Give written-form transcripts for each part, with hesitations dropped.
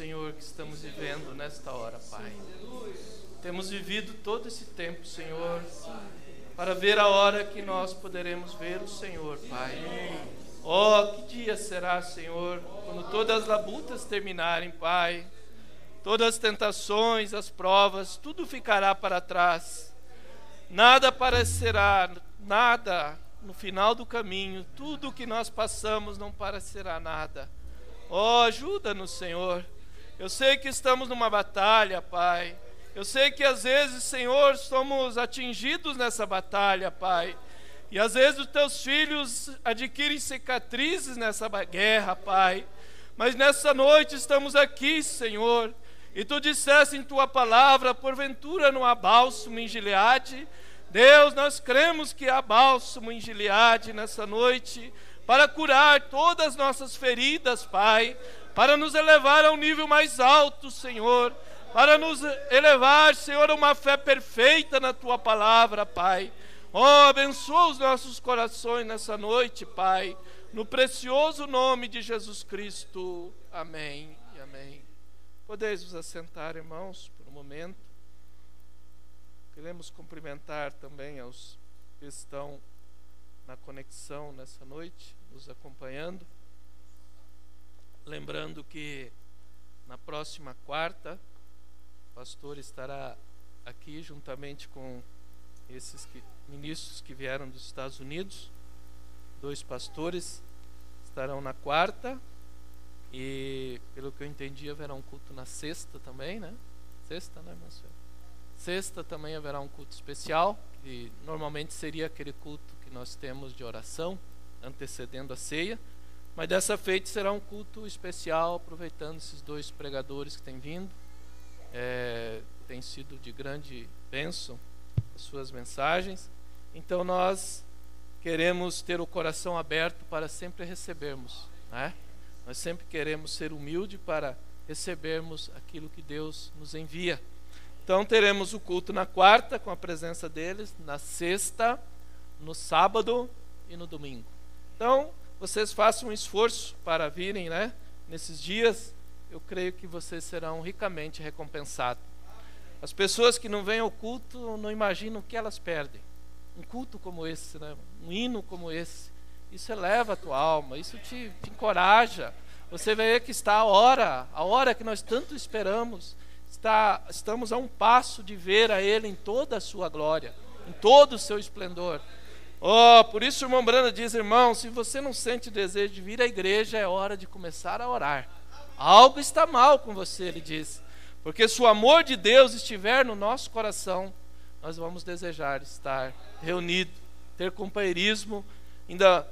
Senhor, que estamos vivendo nesta hora, Pai. Temos vivido todo esse tempo, Senhor, para ver a hora que nós poderemos ver o Senhor, Pai. Oh, que dia será, Senhor, quando todas as labutas terminarem, Pai. Todas as tentações, as provas, tudo ficará para trás. Nada aparecerá, nada no final do caminho. Tudo que nós passamos não parecerá nada. Oh, ajuda-nos, Senhor. Eu sei que estamos numa batalha, Pai. Eu sei que às vezes, Senhor, somos atingidos nessa batalha, Pai. E às vezes os teus filhos adquirem cicatrizes nessa guerra, Pai. Mas nessa noite estamos aqui, Senhor. E tu disseste em tua palavra, porventura não há bálsamo em Gileade? Deus, nós cremos que há bálsamo em Gileade nessa noite, para curar todas as nossas feridas, Pai, para nos elevar a um nível mais alto, Senhor, para nos elevar, Senhor, a uma fé perfeita na tua palavra, Pai. Oh, abençoa os nossos corações nessa noite, Pai, no precioso nome de Jesus Cristo. Amém e amém. Podeis vos assentar, irmãos, por um momento. Queremos cumprimentar também aos que estão na conexão nessa noite, nos acompanhando. Lembrando que na próxima quarta, o pastor estará aqui juntamente com esses ministros que vieram dos Estados Unidos. 2 pastores estarão na quarta. E, pelo que eu entendi, haverá um culto na sexta também, né? Sexta, né, Marcelo? Sexta também haverá um culto especial, que normalmente seria aquele culto que nós temos de oração, antecedendo a ceia. Mas dessa feita será um culto especial, aproveitando esses 2 pregadores que têm vindo. Tem sido de grande bênção as suas mensagens. Então nós queremos ter o coração aberto para sempre recebermos, né? Nós sempre queremos ser humildes para recebermos aquilo que Deus nos envia. Então teremos o culto na quarta, com a presença deles, na sexta, no sábado e no domingo. Então, vocês façam um esforço para virem, né? Nesses dias, eu creio que vocês serão ricamente recompensados. As pessoas que não vêm ao culto não imaginam o que elas perdem. Um culto como esse, né? Um hino como esse. Isso eleva a tua alma, isso te encoraja. Você vê que está a hora que nós tanto esperamos. Estamos a um passo de ver a Ele em toda a sua glória, em todo o seu esplendor. Oh, por isso o irmão Branda diz, irmão, se você não sente desejo de vir à igreja, é hora de começar a orar. Algo está mal com você, ele diz. Porque se o amor de Deus estiver no nosso coração, nós vamos desejar estar reunidos, ter companheirismo, ainda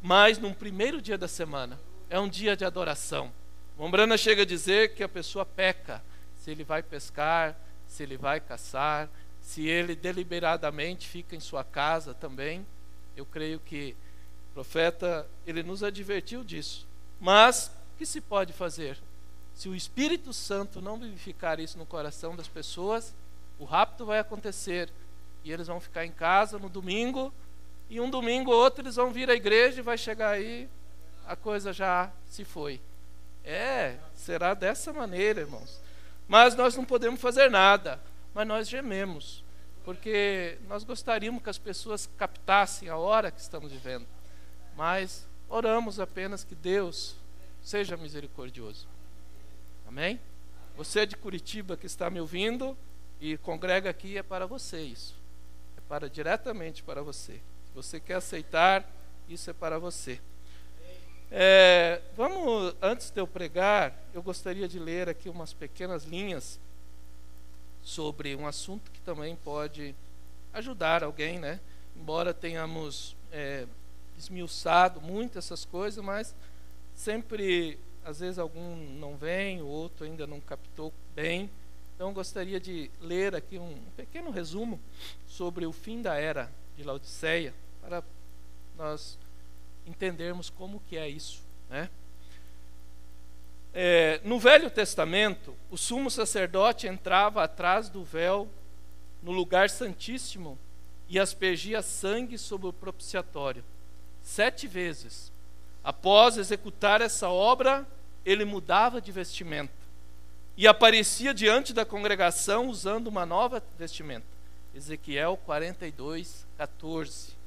mais num primeiro dia da semana. É um dia de adoração. O Mombrana chega a dizer que a pessoa peca se ele vai pescar, se ele vai caçar, se ele deliberadamente fica em sua casa também. Eu creio que o profeta, ele nos advertiu disso. Mas o que se pode fazer? Se o Espírito Santo não vivificar isso no coração das pessoas, o rapto vai acontecer e eles vão ficar em casa no domingo. E um domingo ou outro eles vão vir à igreja e vai chegar aí, a coisa já se foi. Será dessa maneira, irmãos. Mas nós não podemos fazer nada, mas nós gememos, porque nós gostaríamos que as pessoas captassem a hora que estamos vivendo. Mas oramos apenas que Deus seja misericordioso. Amém? Você de Curitiba que está me ouvindo e congrega aqui, é para você isso. Diretamente para você. Se você quer aceitar, isso é para você. Antes de eu pregar, eu gostaria de ler aqui umas pequenas linhas sobre um assunto que também pode ajudar alguém, né? Embora tenhamos esmiuçado muito essas coisas, mas sempre, às vezes algum não vem, o outro ainda não captou bem. Então eu gostaria de ler aqui um pequeno resumo sobre o fim da era de Laodiceia, para nós entendermos como que é isso, né? No Velho Testamento, o sumo sacerdote entrava atrás do véu no lugar santíssimo e aspergia sangue sobre o propiciatório 7 vezes. Após executar essa obra, ele mudava de vestimenta. e aparecia diante da congregação usando uma nova vestimenta. Ezequiel 42, 14.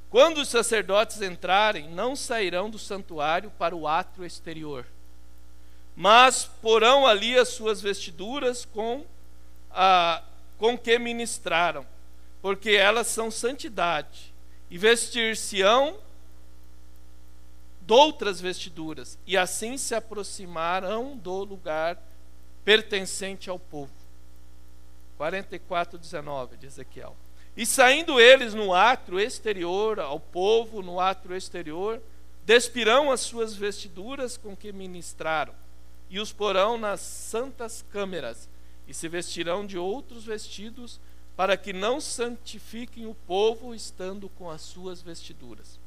Quando os sacerdotes entrarem, não sairão do santuário para o átrio exterior, mas porão ali as suas vestiduras com que ministraram, porque elas são santidade, e vestir-se-ão de outras vestiduras, e assim se aproximarão do lugar pertencente ao povo. 44:19 de Ezequiel. E saindo eles no átrio exterior, ao povo no átrio exterior, despirão as suas vestiduras com que ministraram, e os porão nas santas câmeras, e se vestirão de outros vestidos, para que não santifiquem o povo estando com as suas vestiduras.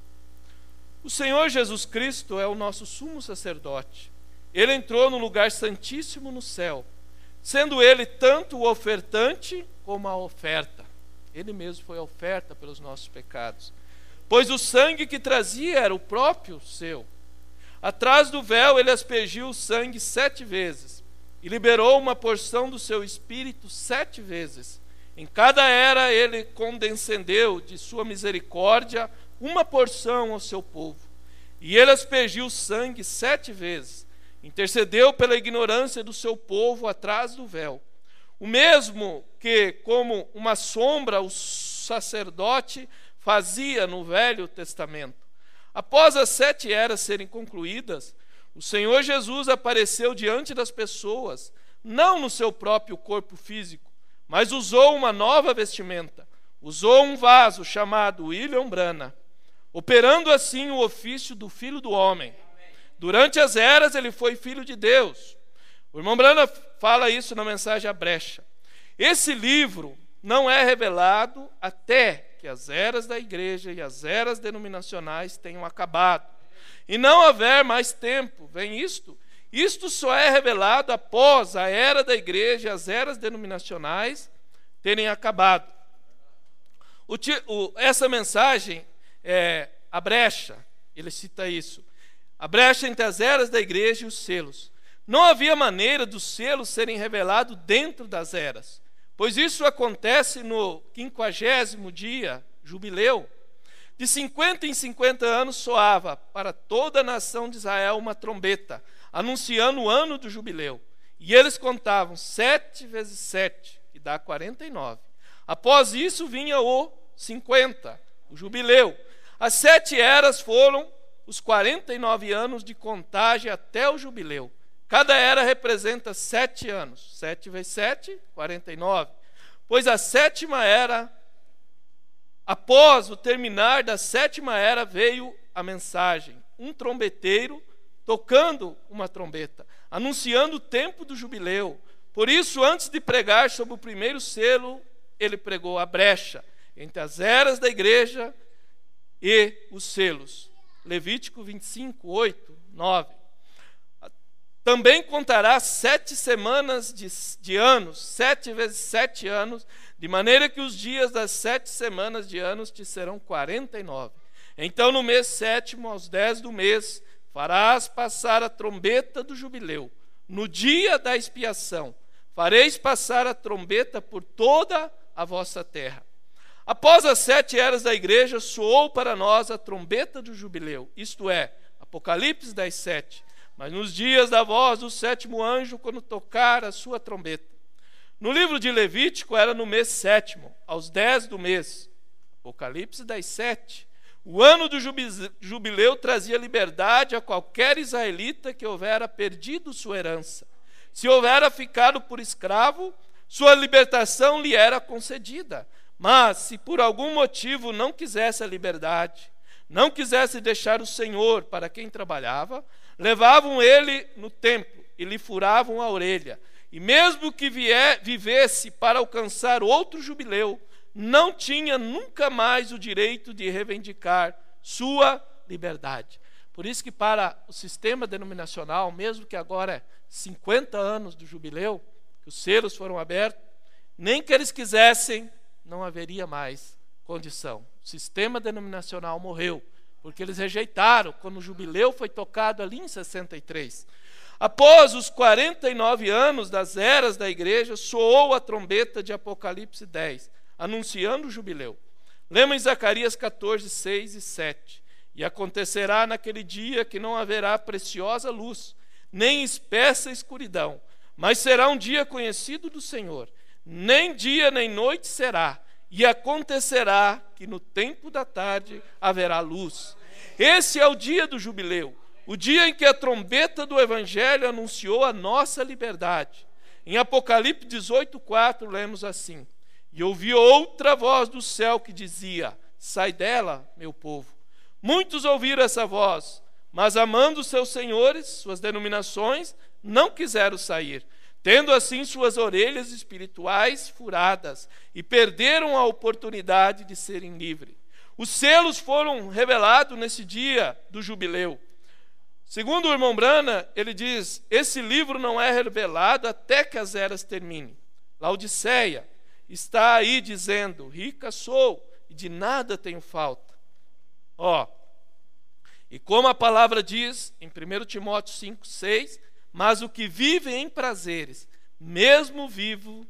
O Senhor Jesus Cristo é o nosso sumo sacerdote. Ele entrou no lugar santíssimo no céu, sendo ele tanto o ofertante como a oferta. Ele mesmo foi a oferta pelos nossos pecados, pois o sangue que trazia era o próprio seu. Atrás do véu ele aspergiu o sangue 7 vezes, e liberou uma porção do seu espírito 7 vezes. Em cada era ele condescendeu de sua misericórdia uma porção ao seu povo. E ele aspergiu o sangue 7 vezes, intercedeu pela ignorância do seu povo atrás do véu. O mesmo que, como uma sombra, o sacerdote fazia no Velho Testamento. Após as 7 eras serem concluídas, o Senhor Jesus apareceu diante das pessoas, não no seu próprio corpo físico, mas usou uma nova vestimenta, usou um vaso chamado William Branham, operando assim o ofício do Filho do Homem. Durante as eras ele foi Filho de Deus. O irmão Branham fala isso na mensagem à brecha. Esse livro não é revelado até que as eras da igreja e as eras denominacionais tenham acabado, e não haver mais tempo. Vem isto? Isto só é revelado após a era da igreja e as eras denominacionais terem acabado. Essa mensagem é a brecha, ele cita isso. A brecha entre as eras da igreja e os selos. Não havia maneira dos selos serem revelados dentro das eras, pois isso acontece no 50º dia, jubileu. De 50 em 50 anos soava para toda a nação de Israel uma trombeta, anunciando o ano do jubileu. E eles contavam 7 vezes 7, que dá 49. Após isso vinha o 50, o jubileu. As 7 eras foram os 49 anos de contagem até o jubileu. Cada era representa 7 anos. 7 vezes 7, 49. Pois a 7ª era, após o terminar da 7ª era, veio a mensagem. Um trombeteiro tocando uma trombeta, anunciando o tempo do jubileu. Por isso, antes de pregar sobre o primeiro selo, ele pregou a brecha entre as eras da igreja e os selos. Levítico 25, 8, 9. Também contará 7 semanas de anos, 7 vezes 7 anos, de maneira que os dias das 7 semanas de anos te serão 49. Então, no mês 7º, aos 10 do mês, farás passar a trombeta do jubileu. No dia da expiação, fareis passar a trombeta por toda a vossa terra. Após as 7 eras da igreja, soou para nós a trombeta do jubileu, isto é, Apocalipse 10:7. Mas nos dias da voz do 7º anjo, quando tocar a sua trombeta. No livro de Levítico era no mês 7º, aos 10 do mês. Apocalipse 10:7. O ano do jubileu trazia liberdade a qualquer israelita que houvera perdido sua herança. Se houvera ficado por escravo, sua libertação lhe era concedida. Mas, se por algum motivo não quisesse a liberdade, não quisesse deixar o Senhor para quem trabalhava, levavam ele no templo e lhe furavam a orelha. E mesmo que vivesse para alcançar outro jubileu, não tinha nunca mais o direito de reivindicar sua liberdade. Por isso que para o sistema denominacional, mesmo que agora é 50 anos do jubileu, que os selos foram abertos, nem que eles quisessem, não haveria mais condição. O sistema denominacional morreu, porque eles rejeitaram quando o jubileu foi tocado ali em 63. Após os 49 anos das eras da igreja, soou a trombeta de Apocalipse 10, anunciando o jubileu. Lemos em Zacarias 14, 6 e 7. E acontecerá naquele dia que não haverá preciosa luz, nem espessa escuridão, mas será um dia conhecido do Senhor. Nem dia nem noite será, e acontecerá que no tempo da tarde haverá luz. Esse é o dia do jubileu, o dia em que a trombeta do Evangelho anunciou a nossa liberdade. Em Apocalipse 18:4 lemos assim: E ouvi outra voz do céu que dizia: Sai dela, meu povo. Muitos ouviram essa voz, mas amando seus senhores, suas denominações, não quiseram sair, tendo assim suas orelhas espirituais furadas, e perderam a oportunidade de serem livres. Os selos foram revelados nesse dia do jubileu. Segundo o irmão Branham, ele diz: esse livro não é revelado até que as eras terminem. Laodiceia está aí dizendo: rica sou e de nada tenho falta. E como a palavra diz em 1 Timóteo 5, 6, mas o que vive em prazeres, mesmo viva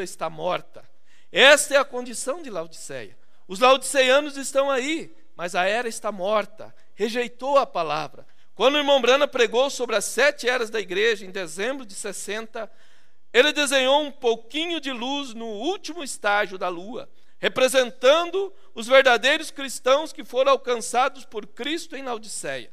está morta. Esta é a condição de Laodiceia. Os laodiceanos estão aí, mas a era está morta, rejeitou a palavra. Quando o irmão Branham pregou sobre as 7 eras da igreja, em dezembro de 60, ele desenhou um pouquinho de luz no último estágio da lua, representando os verdadeiros cristãos que foram alcançados por Cristo em Laodiceia.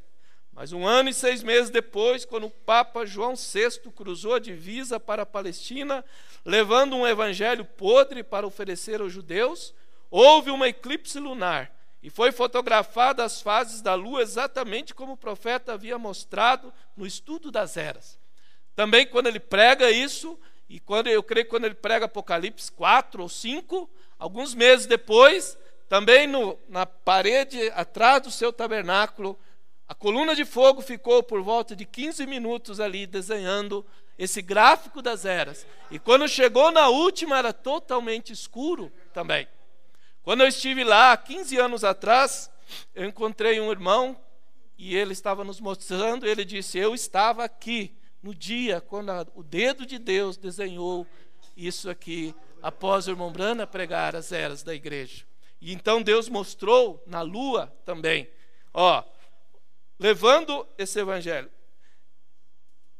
Mas 1 ano e 6 meses depois, quando o Papa João VI cruzou a divisa para a Palestina, levando um evangelho podre para oferecer aos judeus, houve uma eclipse lunar e foi fotografada as fases da lua exatamente como o profeta havia mostrado no estudo das eras. Também quando ele prega isso, e eu creio que quando ele prega Apocalipse 4 ou 5, alguns meses depois, também na parede atrás do seu tabernáculo, a coluna de fogo ficou por volta de 15 minutos ali desenhando esse gráfico das eras. E quando chegou na última era totalmente escuro também. Quando eu estive lá, 15 anos atrás, eu encontrei um irmão e ele estava nos mostrando, ele disse: eu estava aqui no dia quando o dedo de Deus desenhou isso aqui, após o irmão Branham pregar as eras da igreja. E então Deus mostrou na lua também, levando esse evangelho.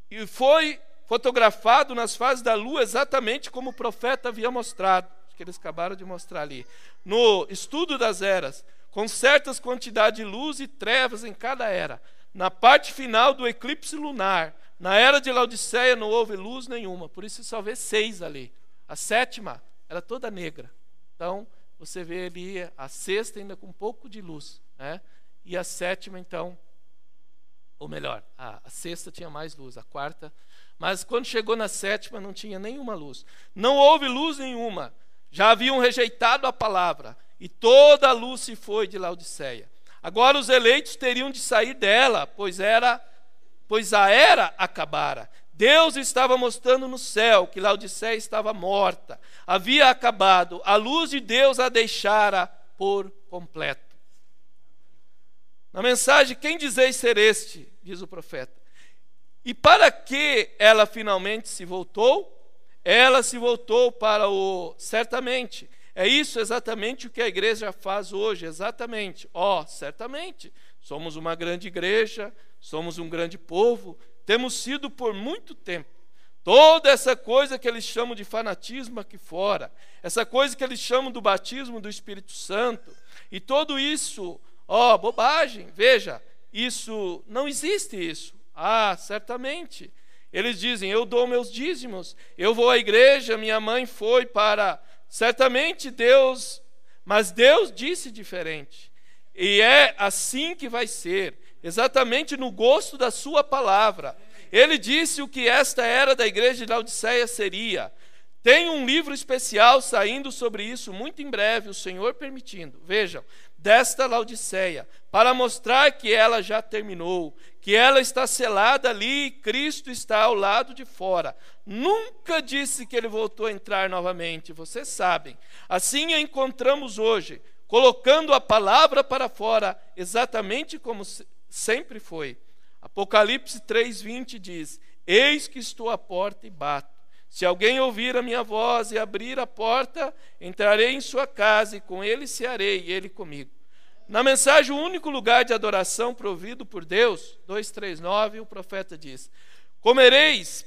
E foi fotografado nas fases da lua exatamente como o profeta havia mostrado, que eles acabaram de mostrar ali, no estudo das eras, com certas quantidades de luz e trevas em cada era. Na parte final do eclipse lunar, na era de Laodiceia, não houve luz nenhuma, por isso só vê 6 ali. A 7ª era toda negra. Então, você vê ali a 6ª ainda com um pouco de luz, né? E a 7ª, então, ou melhor, a 6ª tinha mais luz, a 4ª, mas quando chegou na 7ª não tinha nenhuma luz. Não houve luz nenhuma. Já haviam rejeitado a palavra, e toda a luz se foi de Laodiceia. Agora os eleitos teriam de sair dela, pois a era acabara. Deus estava mostrando no céu que Laodiceia estava morta, havia acabado, a luz de Deus a deixara por completo. Na mensagem: quem dizeis ser este? Diz o profeta. E para que ela finalmente se voltou? Ela se voltou para certamente. É isso exatamente o que a igreja faz hoje, exatamente. Certamente, somos uma grande igreja, somos um grande povo, temos sido por muito tempo. Toda essa coisa que eles chamam de fanatismo aqui fora, essa coisa que eles chamam do batismo do Espírito Santo, e tudo isso, bobagem, veja, isso, não existe isso. Certamente. Eles dizem: eu dou meus dízimos, eu vou à igreja, minha mãe foi para... Certamente Deus, mas Deus disse diferente. E é assim que vai ser, exatamente no gosto da sua palavra. Ele disse o que esta era da igreja de Laodiceia seria. Tem um livro especial saindo sobre isso muito em breve, o Senhor permitindo. Vejam, desta Laodiceia, para mostrar que ela já terminou, que ela está selada ali e Cristo está ao lado de fora. Nunca disse que ele voltou a entrar novamente, vocês sabem. Assim a encontramos hoje, colocando a palavra para fora, exatamente como sempre foi. Apocalipse 3:20 diz: eis que estou à porta e bato. Se alguém ouvir a minha voz e abrir a porta, entrarei em sua casa e com ele cearei, e ele comigo. Na mensagem, o único lugar de adoração provido por Deus, 2:3-9, o profeta diz: comereis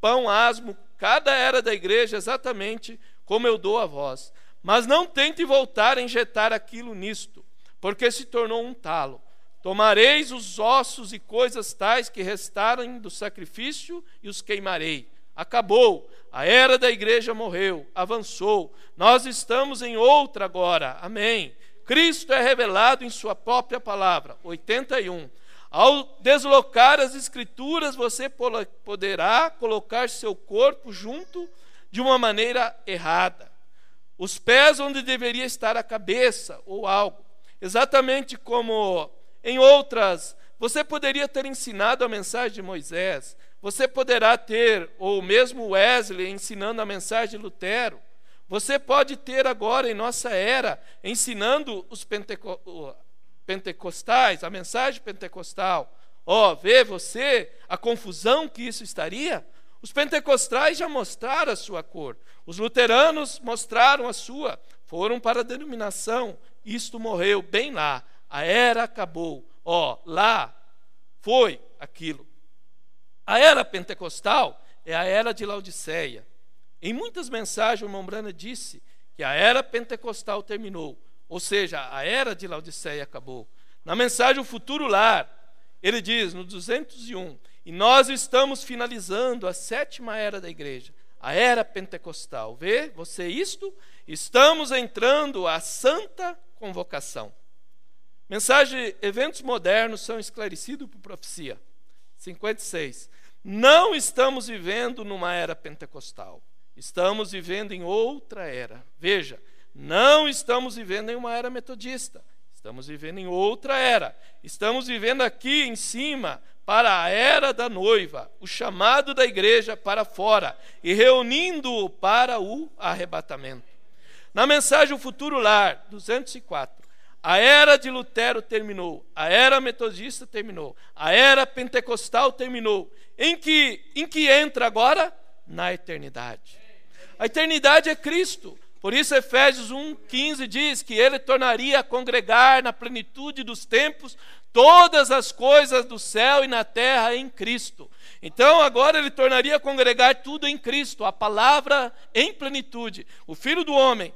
pão asmo, cada era da igreja, exatamente como eu dou a vós. Mas não tente voltar a injetar aquilo nisto, porque se tornou um talo. Tomareis os ossos e coisas tais que restarem do sacrifício e os queimarei. Acabou, a era da igreja morreu, avançou, nós estamos em outra agora, amém. Cristo é revelado em sua própria palavra, 81. Ao deslocar as escrituras, você poderá colocar seu corpo junto de uma maneira errada. Os pés onde deveria estar a cabeça ou algo. Exatamente como em outras, você poderia ter ensinado a mensagem de Moisés, você poderá ter, ou mesmo Wesley ensinando a mensagem de Lutero, você pode ter agora em nossa era, ensinando os pentecostais, a mensagem pentecostal. Vê você a confusão que isso estaria? Os pentecostais já mostraram a sua cor, os luteranos mostraram a sua, foram para a denominação, isto morreu bem lá, a era acabou, lá foi aquilo. A era pentecostal é a era de Laodiceia. Em muitas mensagens, o irmão Branham disse que a era pentecostal terminou, ou seja, a era de Laodiceia acabou. Na mensagem O Futuro Lar, ele diz no 201, e nós estamos finalizando a 7ª era da igreja, a era pentecostal. Vê você isto? Estamos entrando à santa convocação. Mensagem, eventos modernos são esclarecidos por profecia. 56. Não estamos vivendo numa era pentecostal. Estamos vivendo em outra era. Veja, não estamos vivendo em uma era metodista. Estamos vivendo em outra era. Estamos vivendo aqui em cima para a era da noiva, o chamado da igreja para fora e reunindo-o para o arrebatamento. Na mensagem O Futuro Lar, 204. A era de Lutero terminou, a era metodista terminou, a era pentecostal terminou. Em que entra agora? Na eternidade. A eternidade é Cristo. Por isso Efésios 1:15 diz que ele tornaria a congregar na plenitude dos tempos todas as coisas do céu e na terra em Cristo. Então agora ele tornaria a congregar tudo em Cristo, a palavra em plenitude, o Filho do Homem,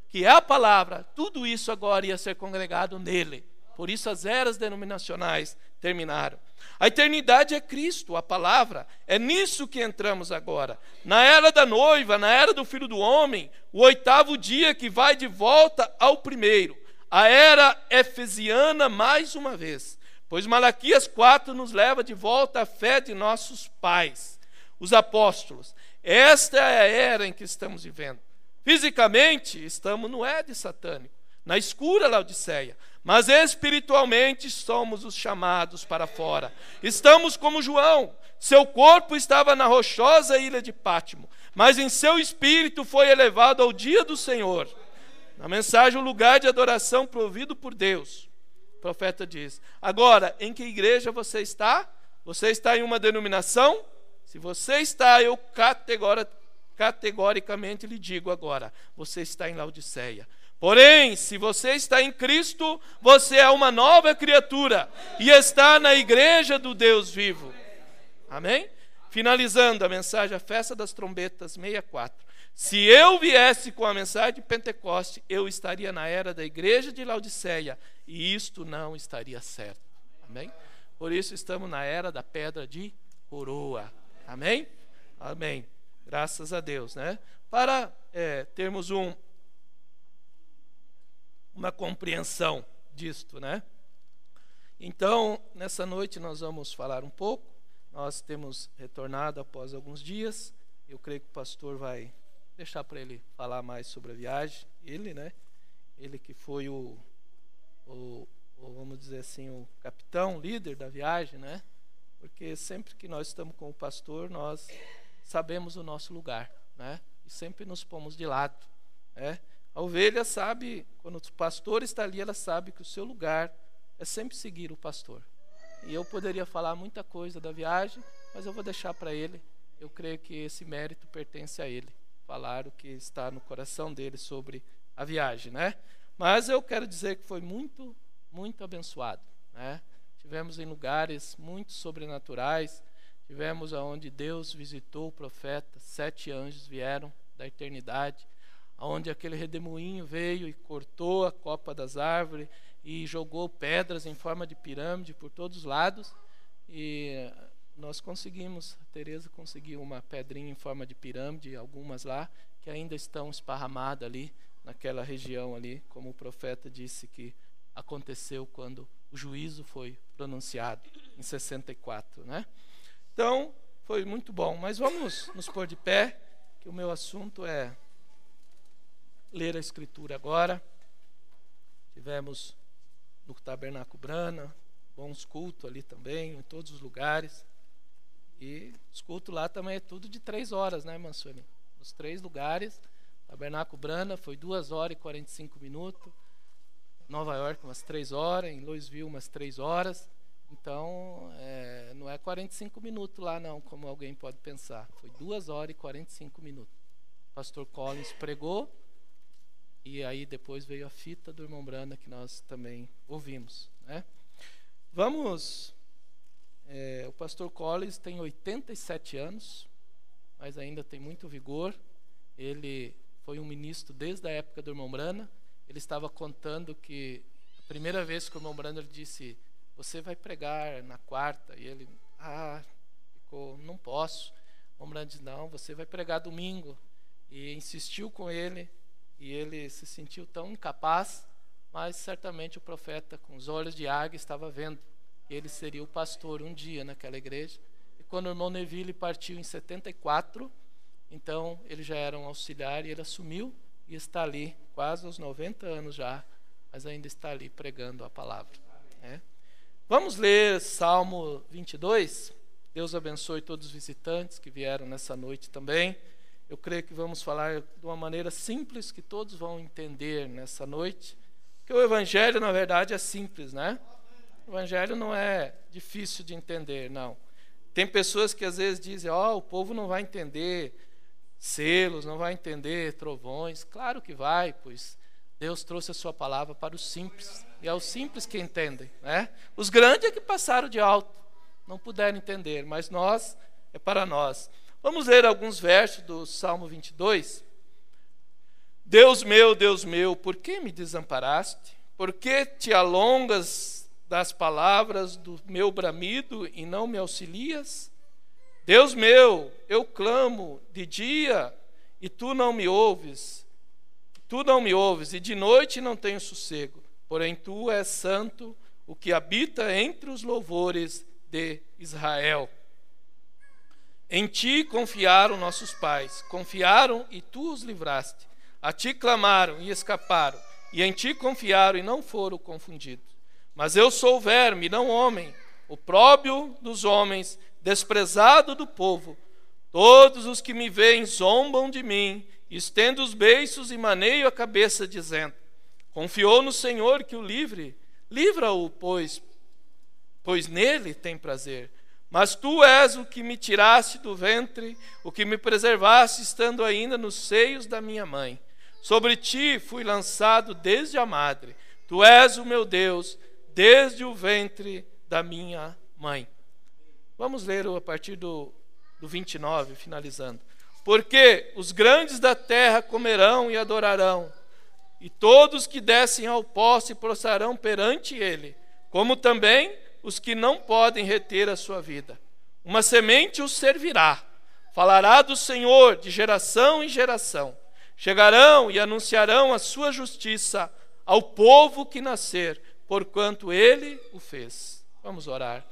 que é a palavra, tudo isso agora ia ser congregado nele. Por isso as eras denominacionais terminaram. A eternidade é Cristo, a palavra. É nisso que entramos agora. Na era da noiva, na era do Filho do Homem, o 8º dia que vai de volta ao primeiro. A era efesiana mais uma vez. Pois Malaquias 4 nos leva de volta à fé de nossos pais, os apóstolos. Esta é a era em que estamos vivendo. Fisicamente, estamos no Éden satânico, na escura Laodiceia, mas espiritualmente somos os chamados para fora. Estamos como João, seu corpo estava na rochosa ilha de Pátimo, mas em seu espírito foi elevado ao dia do Senhor. Na mensagem, o lugar de adoração provido por Deus, o profeta diz: agora, em que igreja você está? Você está em uma denominação? Se você está, eu categoricamente lhe digo agora, você está em Laodiceia. Porém, se você está em Cristo, você é uma nova criatura e está na igreja do Deus vivo. Amém? Finalizando a mensagem, a festa das trombetas, 64. Se eu viesse com a mensagem de Pentecoste, eu estaria na era da igreja de Laodiceia e isto não estaria certo. Amém? Por isso estamos na era da pedra de coroa. Amém? Amém. Graças a Deus, né? Para termos uma compreensão disto, né? Então, nessa noite nós vamos falar um pouco. Nós temos retornado após alguns dias. Eu creio que o pastor vai deixar para ele falar mais sobre a viagem. Ele, né? Ele que foi vamos dizer assim, o capitão, líder da viagem, né? Porque sempre que nós estamos com o pastor, nós sabemos o nosso lugar, né? E sempre nos pomos de lado, né? A ovelha sabe, quando o pastor está ali, ela sabe que o seu lugar é sempre seguir o pastor. e eu poderia falar muita coisa da viagem, mas eu vou deixar para ele. Eu creio que esse mérito pertence a ele, falar o que está no coração dele sobre a viagem, né? Mas eu quero dizer que foi muito, muito abençoado, né? Tivemos em lugares muito sobrenaturais, tivemos aonde Deus visitou o profeta, 7 anjos vieram da eternidade, onde aquele redemoinho veio e cortou a copa das árvores e jogou pedras em forma de pirâmide por todos os lados, e nós conseguimos, a Tereza conseguiu uma pedrinha em forma de pirâmide, algumas lá, que ainda estão esparramadas ali, naquela região ali, como o profeta disse que aconteceu quando o juízo foi pronunciado, em 64, né? Então, foi muito bom, mas vamos nos pôr de pé, que o meu assunto é ler a Escritura agora. Tivemos no Tabernáculo Brana, bons cultos ali também, em todos os lugares. E os cultos lá também é tudo de 3 horas, né, Mansoni? Nos 3 lugares. Tabernáculo Brana foi 2 horas e 45 minutos. Nova York umas 3 horas, em Louisville umas 3 horas. Então, não é 45 minutos lá não, como alguém pode pensar. Foi 2 horas e 45 minutos. O pastor Collins pregou, e aí depois veio a fita do irmão Brana, que nós também ouvimos, né? Vamos... o pastor Collins tem 87 anos, mas ainda tem muito vigor. Ele foi um ministro desde a época do irmão Brana. Ele estava contando que a primeira vez que o irmão Brana disse: você vai pregar na quarta? E ele, ficou, não posso. O irmão Brana disse: não, você vai pregar domingo. E insistiu com ele, e ele se sentiu tão incapaz, mas certamente o profeta, com os olhos de águia, estava vendo que ele seria o pastor um dia naquela igreja. E quando o irmão Neville partiu em 74, então ele já era um auxiliar, e ele assumiu e está ali, quase aos 90 anos já, mas ainda está ali pregando a palavra, né? Vamos ler Salmo 22. Deus abençoe todos os visitantes que vieram nessa noite também. Eu creio que vamos falar de uma maneira simples, que todos vão entender nessa noite, que o Evangelho, na verdade, é simples, né? O Evangelho não é difícil de entender, não. Tem pessoas que às vezes dizem: o povo não vai entender selos, não vai entender trovões. Claro que vai, pois Deus trouxe a sua palavra para os simples, e é os simples que entendem, né? Os grandes é que passaram de alto, não puderam entender, mas nós, é para nós. Vamos ler alguns versos do Salmo 22. Deus meu, por que me desamparaste? Por que te alongas das palavras do meu bramido e não me auxilias? Deus meu, eu clamo de dia e tu não me ouves. Tu não me ouves, e de noite não tenho sossego. Porém tu és santo, o que habita entre os louvores de Israel. Em ti confiaram nossos pais, confiaram e tu os livraste. A ti clamaram e escaparam, e em ti confiaram e não foram confundidos. Mas eu sou verme, não homem, opróbrio dos homens, desprezado do povo. Todos os que me veem zombam de mim, estendo os beiços e maneio a cabeça, dizendo: confiou no Senhor que o livre, livra-o, pois nele tem prazer. Mas tu és o que me tiraste do ventre, o que me preservaste estando ainda nos seios da minha mãe. Sobre ti fui lançado desde a madre. Tu és o meu Deus, desde o ventre da minha mãe. Vamos ler a partir do 29, finalizando. Porque os grandes da terra comerão e adorarão, e todos que descem ao pó se prostrarão perante ele, como também os que não podem reter a sua vida. Uma semente os servirá, falará do Senhor de geração em geração. Chegarão e anunciarão a sua justiça ao povo que nascer, porquanto ele o fez. Vamos orar.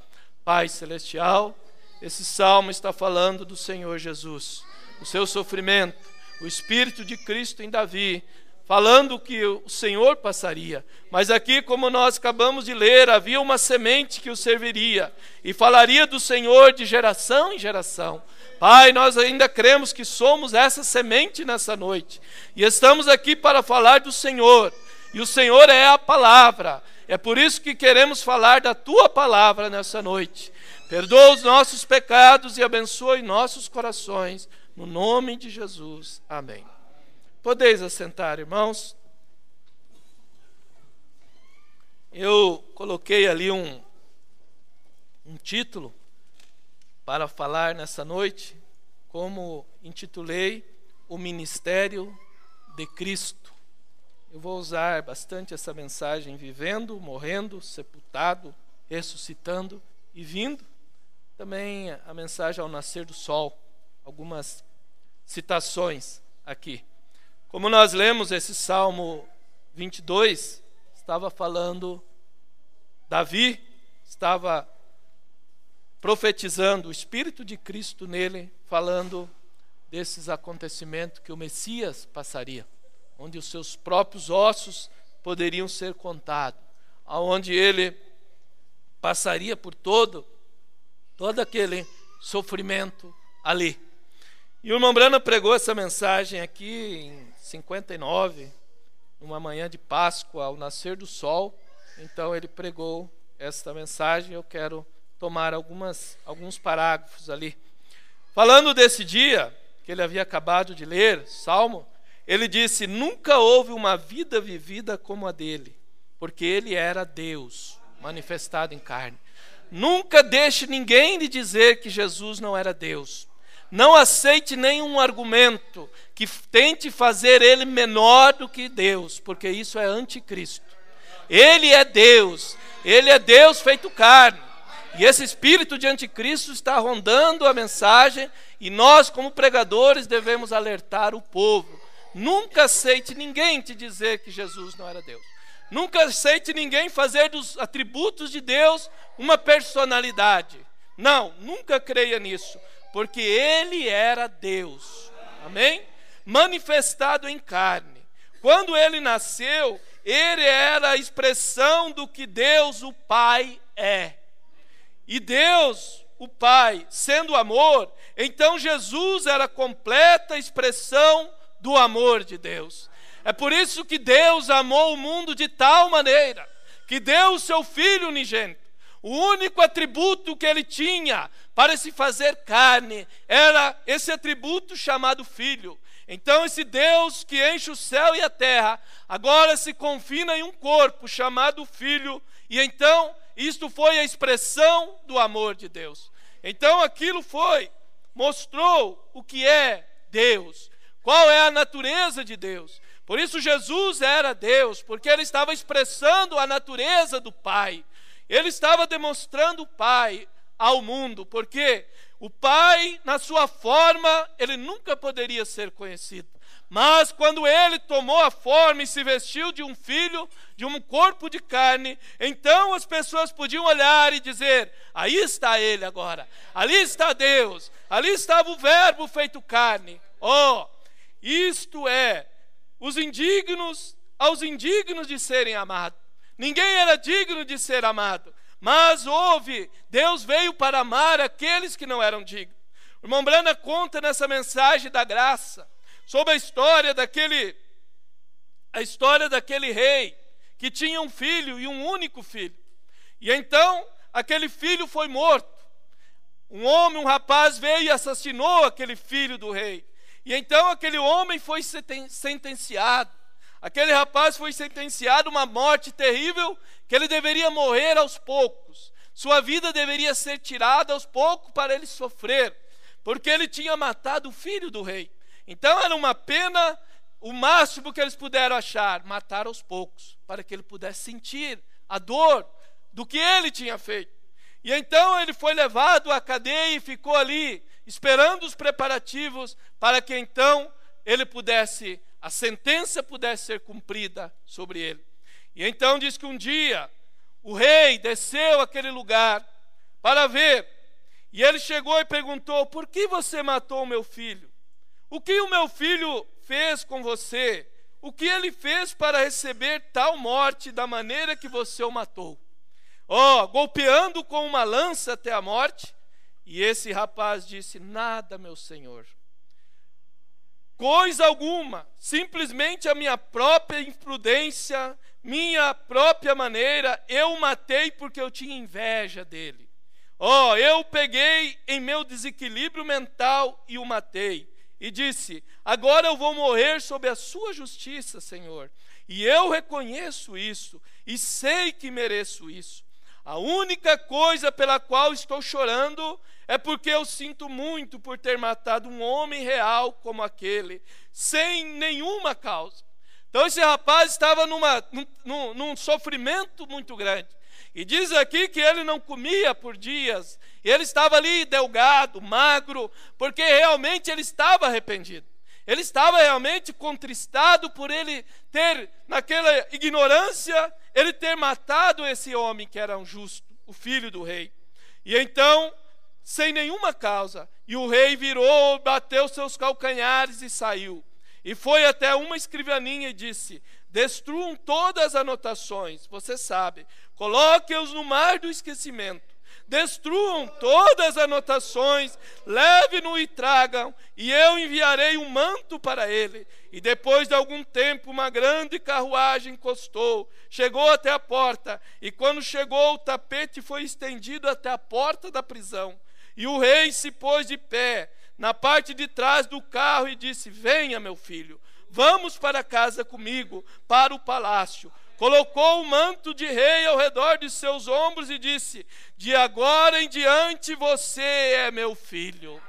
Pai celestial, esse salmo está falando do Senhor Jesus, o seu sofrimento, o Espírito de Cristo em Davi, falando que o Senhor passaria. Mas aqui, como nós acabamos de ler, havia uma semente que o serviria e falaria do Senhor de geração em geração. Pai, nós ainda cremos que somos essa semente nessa noite, e estamos aqui para falar do Senhor, e o Senhor é a palavra. É por isso que queremos falar da Tua palavra nessa noite. Perdoa os nossos pecados e abençoe nossos corações. No nome de Jesus. Amém. Podeis assentar, irmãos. Eu coloquei ali um título para falar nessa noite, como intitulei o Ministério de Cristo. Eu vou usar bastante essa mensagem: vivendo, morrendo, sepultado, ressuscitando e vindo. Também a mensagem ao nascer do sol, algumas citações aqui. Como nós lemos esse Salmo 22, estava falando, Davi estava profetizando o Espírito de Cristo nele, falando desses acontecimentos que o Messias passaria, onde os seus próprios ossos poderiam ser contados, aonde ele passaria por todo aquele sofrimento ali. E o irmão Brana pregou essa mensagem aqui em 59, numa manhã de Páscoa, ao nascer do sol. Então ele pregou esta mensagem. Eu quero tomar alguns parágrafos ali. Falando desse dia, que ele havia acabado de ler, Salmo, ele disse: nunca houve uma vida vivida como a dele, porque ele era Deus, manifestado em carne. Nunca deixe ninguém lhe dizer que Jesus não era Deus. Não aceite nenhum argumento que tente fazer ele menor do que Deus, porque isso é anticristo. Ele é Deus feito carne. E esse espírito de anticristo está rondando a mensagem, e nós, como pregadores, devemos alertar o povo. Nunca aceite ninguém te dizer que Jesus não era Deus. Nunca aceite ninguém fazer dos atributos de Deus uma personalidade. Não, nunca creia nisso, porque ele era Deus. Amém? Manifestado em carne. Quando ele nasceu, ele era a expressão do que Deus, o Pai, é. E Deus, o Pai, sendo amor, então Jesus era a completa expressão do amor de Deus. É por isso que Deus amou o mundo de tal maneira que deu o seu Filho unigênito. O único atributo que ele tinha para se fazer carne era esse atributo chamado Filho. Então esse Deus que enche o céu e a terra agora se confina em um corpo chamado Filho. E então isto foi a expressão do amor de Deus. Então aquilo mostrou o que é Deus, qual é a natureza de Deus. Por isso Jesus era Deus, porque ele estava expressando a natureza do Pai. Ele estava demonstrando o Pai ao mundo, porque o Pai, na sua forma, ele nunca poderia ser conhecido. Mas quando ele tomou a forma e se vestiu de um filho, de um corpo de carne, então as pessoas podiam olhar e dizer: aí está ele agora, ali está Deus, ali estava o Verbo feito carne. Isto é os indignos aos indignos de serem amados. Ninguém era digno de ser amado, mas Deus veio para amar aqueles que não eram dignos. O irmão Brana conta nessa mensagem da graça sobre a história daquele rei que tinha um filho, e um único filho. E então aquele filho foi morto. Um rapaz veio e assassinou aquele filho do rei. E então aquele homem foi sentenciado. Aquele rapaz foi sentenciado a uma morte terrível, que ele deveria morrer aos poucos. Sua vida deveria ser tirada aos poucos para ele sofrer, porque ele tinha matado o filho do rei. Então era uma pena, o máximo que eles puderam achar, matar aos poucos, para que ele pudesse sentir a dor do que ele tinha feito. E então ele foi levado à cadeia e ficou ali, esperando os preparativos para que então a sentença pudesse ser cumprida sobre ele. E então diz que um dia o rei desceu àquele lugar para ver, e ele chegou e perguntou: por que você matou o meu filho? O que o meu filho fez com você? O que ele fez para receber tal morte da maneira que você o matou? Golpeando com uma lança até a morte? E esse rapaz disse: nada, meu senhor. Coisa alguma, simplesmente a minha própria imprudência minha própria maneira, eu o matei porque eu tinha inveja dele. Eu peguei em meu desequilíbrio mental e o matei. E disse: agora eu vou morrer sob a sua justiça, Senhor. E eu reconheço isso e sei que mereço isso. A única coisa pela qual estou chorando é porque eu sinto muito por ter matado um homem real como aquele, sem nenhuma causa. Então esse rapaz estava num sofrimento muito grande. E diz aqui que ele não comia por dias. E ele estava ali delgado, magro, porque realmente ele estava arrependido. Ele estava realmente contristado por ele ter, naquela ignorância, ele ter matado esse homem que era um justo, o filho do rei. E então, sem nenhuma causa, e o rei virou, bateu seus calcanhares e saiu. E foi até uma escrivaninha e disse: destruam todas as anotações, você sabe, coloquem-os no mar do esquecimento. Destruam todas as anotações, leve-no e tragam, e eu enviarei um manto para ele. E depois de algum tempo, uma grande carruagem encostou, chegou até a porta, e quando chegou, o tapete foi estendido até a porta da prisão. E o rei se pôs de pé na parte de trás do carro e disse: venha, meu filho, vamos para casa comigo, para o palácio. Colocou o manto de rei ao redor de seus ombros e disse: de agora em diante você é meu filho.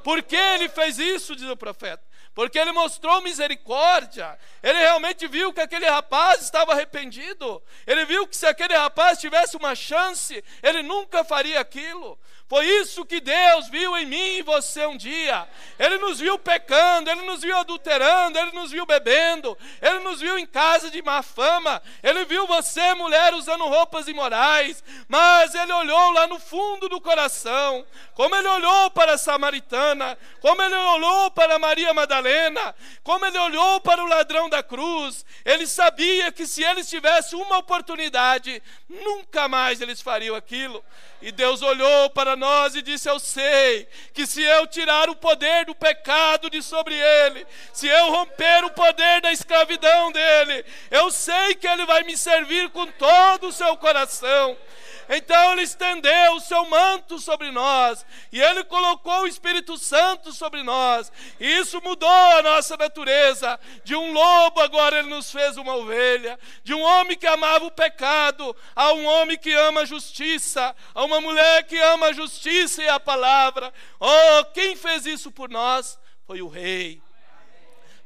Por que ele fez isso, diz o profeta? Porque ele mostrou misericórdia. Ele realmente viu que aquele rapaz estava arrependido. Ele viu que se aquele rapaz tivesse uma chance, ele nunca faria aquilo. Foi isso que Deus viu em mim e você um dia. Ele nos viu pecando, Ele nos viu adulterando, Ele nos viu bebendo, Ele nos viu em casa de má fama, Ele viu você, mulher, usando roupas imorais, mas Ele olhou lá no fundo do coração, como Ele olhou para a samaritana, como Ele olhou para Maria Madalena, como Ele olhou para o ladrão da cruz. Ele sabia que se eles tivessem uma oportunidade, nunca mais eles fariam aquilo. E Deus olhou para nós e disse: eu sei que se eu tirar o poder do pecado de sobre ele, se eu romper o poder da escravidão dele, eu sei que ele vai me servir com todo o seu coração. Então ele estendeu o seu manto sobre nós, e ele colocou o Espírito Santo sobre nós, e isso mudou a nossa natureza. De um lobo agora ele nos fez uma ovelha, de um homem que amava o pecado, a um homem que ama a justiça, a uma mulher que ama a justiça e a palavra. Quem fez isso por nós? Foi o rei,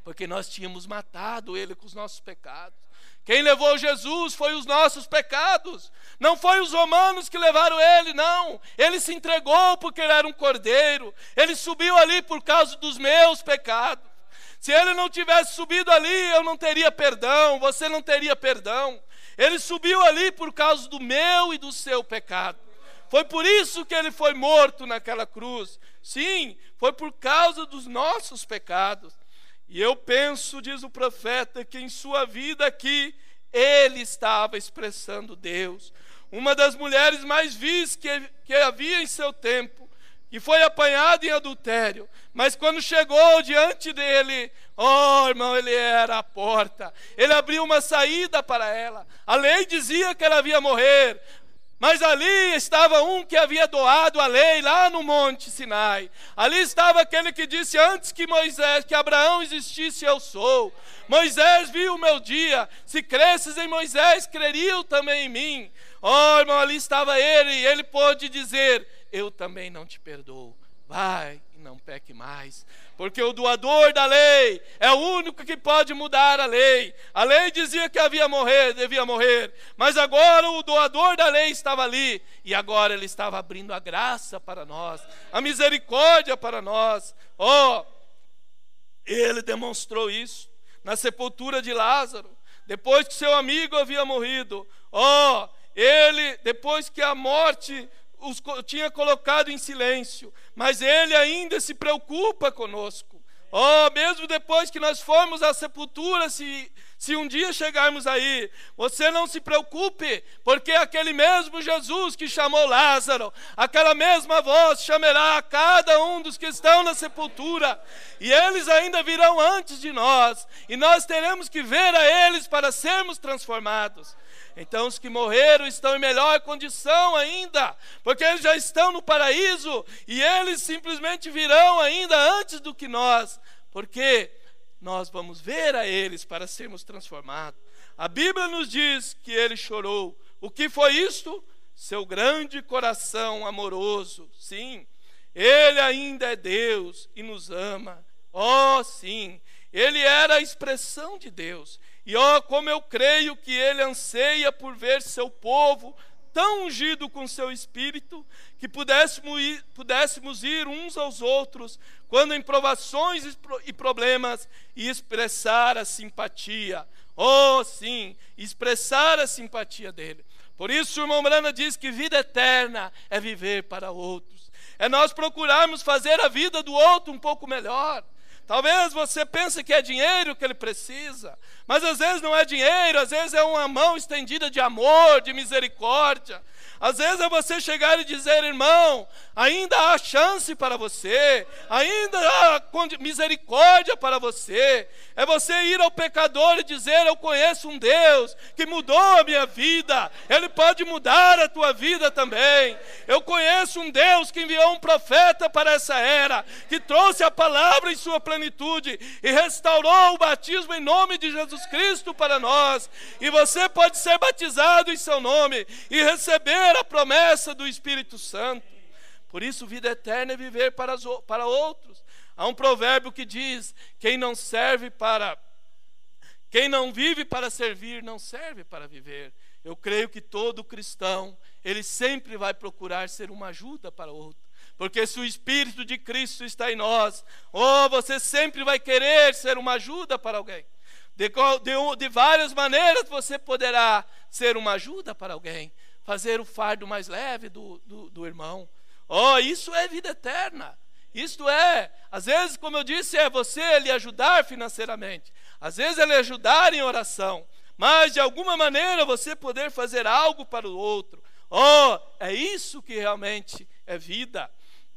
porque nós tínhamos matado ele com os nossos pecados. Quem levou Jesus foi os nossos pecados. Não foi os romanos que levaram ele, não. Ele se entregou porque ele era um cordeiro. Ele subiu ali por causa dos meus pecados. Se ele não tivesse subido ali, eu não teria perdão, você não teria perdão. Ele subiu ali por causa do meu e do seu pecado. Foi por isso que ele foi morto naquela cruz. Sim, foi por causa dos nossos pecados. E eu penso, diz o profeta, que em sua vida aqui, ele estava expressando Deus. Uma das mulheres mais vis que havia em seu tempo, que foi apanhada em adultério, mas quando chegou diante dele, irmão, ele era a porta. Ele abriu uma saída para ela. A lei dizia que ela havia morrer, mas ali estava um que havia doado a lei lá no Monte Sinai. Ali estava aquele que disse: antes que Abraão existisse, eu sou. Moisés viu o meu dia. Se cresces em Moisés, creriam também em mim. Irmão, ali estava ele, e ele pôde dizer: eu também não te perdoo. Vai e não peque mais. Porque o doador da lei é o único que pode mudar a lei. A lei dizia que devia morrer, mas agora o doador da lei estava ali, e agora ele estava abrindo a graça para nós, a misericórdia para nós. Ele demonstrou isso na sepultura de Lázaro, depois que seu amigo havia morrido. Ele, depois que a morte os tinha colocado em silêncio, mas ele ainda se preocupa conosco. Oh, mesmo depois que nós formos à sepultura, se um dia chegarmos aí, você não se preocupe, porque aquele mesmo Jesus que chamou Lázaro, aquela mesma voz chamará a cada um dos que estão na sepultura, e eles ainda virão antes de nós, e nós teremos que ver a eles para sermos transformados. Então os que morreram estão em melhor condição ainda, porque eles já estão no paraíso, e eles simplesmente virão ainda antes do que nós, porque nós vamos ver a eles para sermos transformados. A Bíblia nos diz que ele chorou. O que foi isto? Seu grande coração amoroso. Sim, ele ainda é Deus e nos ama. Oh, sim, ele era a expressão de Deus. E oh, como eu creio que ele anseia por ver seu povo tão ungido com seu Espírito, que pudéssemos ir uns aos outros, quando em provações e problemas, e expressar a simpatia. Oh, sim, expressar a simpatia dele. Por isso, o irmão Brana diz que vida eterna é viver para outros. É nós procurarmos fazer a vida do outro um pouco melhor. Talvez você pense que é dinheiro que ele precisa, mas às vezes não é dinheiro, às vezes é uma mão estendida de amor, de misericórdia. Às vezes é você chegar e dizer: irmão, ainda há chance para você, ainda há misericórdia para você. É você ir ao pecador e dizer: eu conheço um Deus que mudou a minha vida, Ele pode mudar a tua vida também. Eu conheço um Deus que enviou um profeta para essa era, que trouxe a palavra em sua plenitude e restaurou o batismo em nome de Jesus Cristo para nós. E você pode ser batizado em seu nome e receber a promessa do Espírito Santo. Por isso, vida eterna é viver para outros. Há um provérbio que diz: quem não vive para servir, não serve para viver. Eu creio que todo cristão, ele sempre vai procurar ser uma ajuda para outro. Porque se o Espírito de Cristo está em nós, oh, você sempre vai querer ser uma ajuda para alguém. De várias maneiras você poderá ser uma ajuda para alguém. Fazer o fardo mais leve do irmão. Oh, isso é vida eterna. Isto é, às vezes, como eu disse, é você lhe ajudar financeiramente. Às vezes é lhe ajudar em oração. Mas de alguma maneira você poder fazer algo para o outro. Oh, é isso que realmente é vida.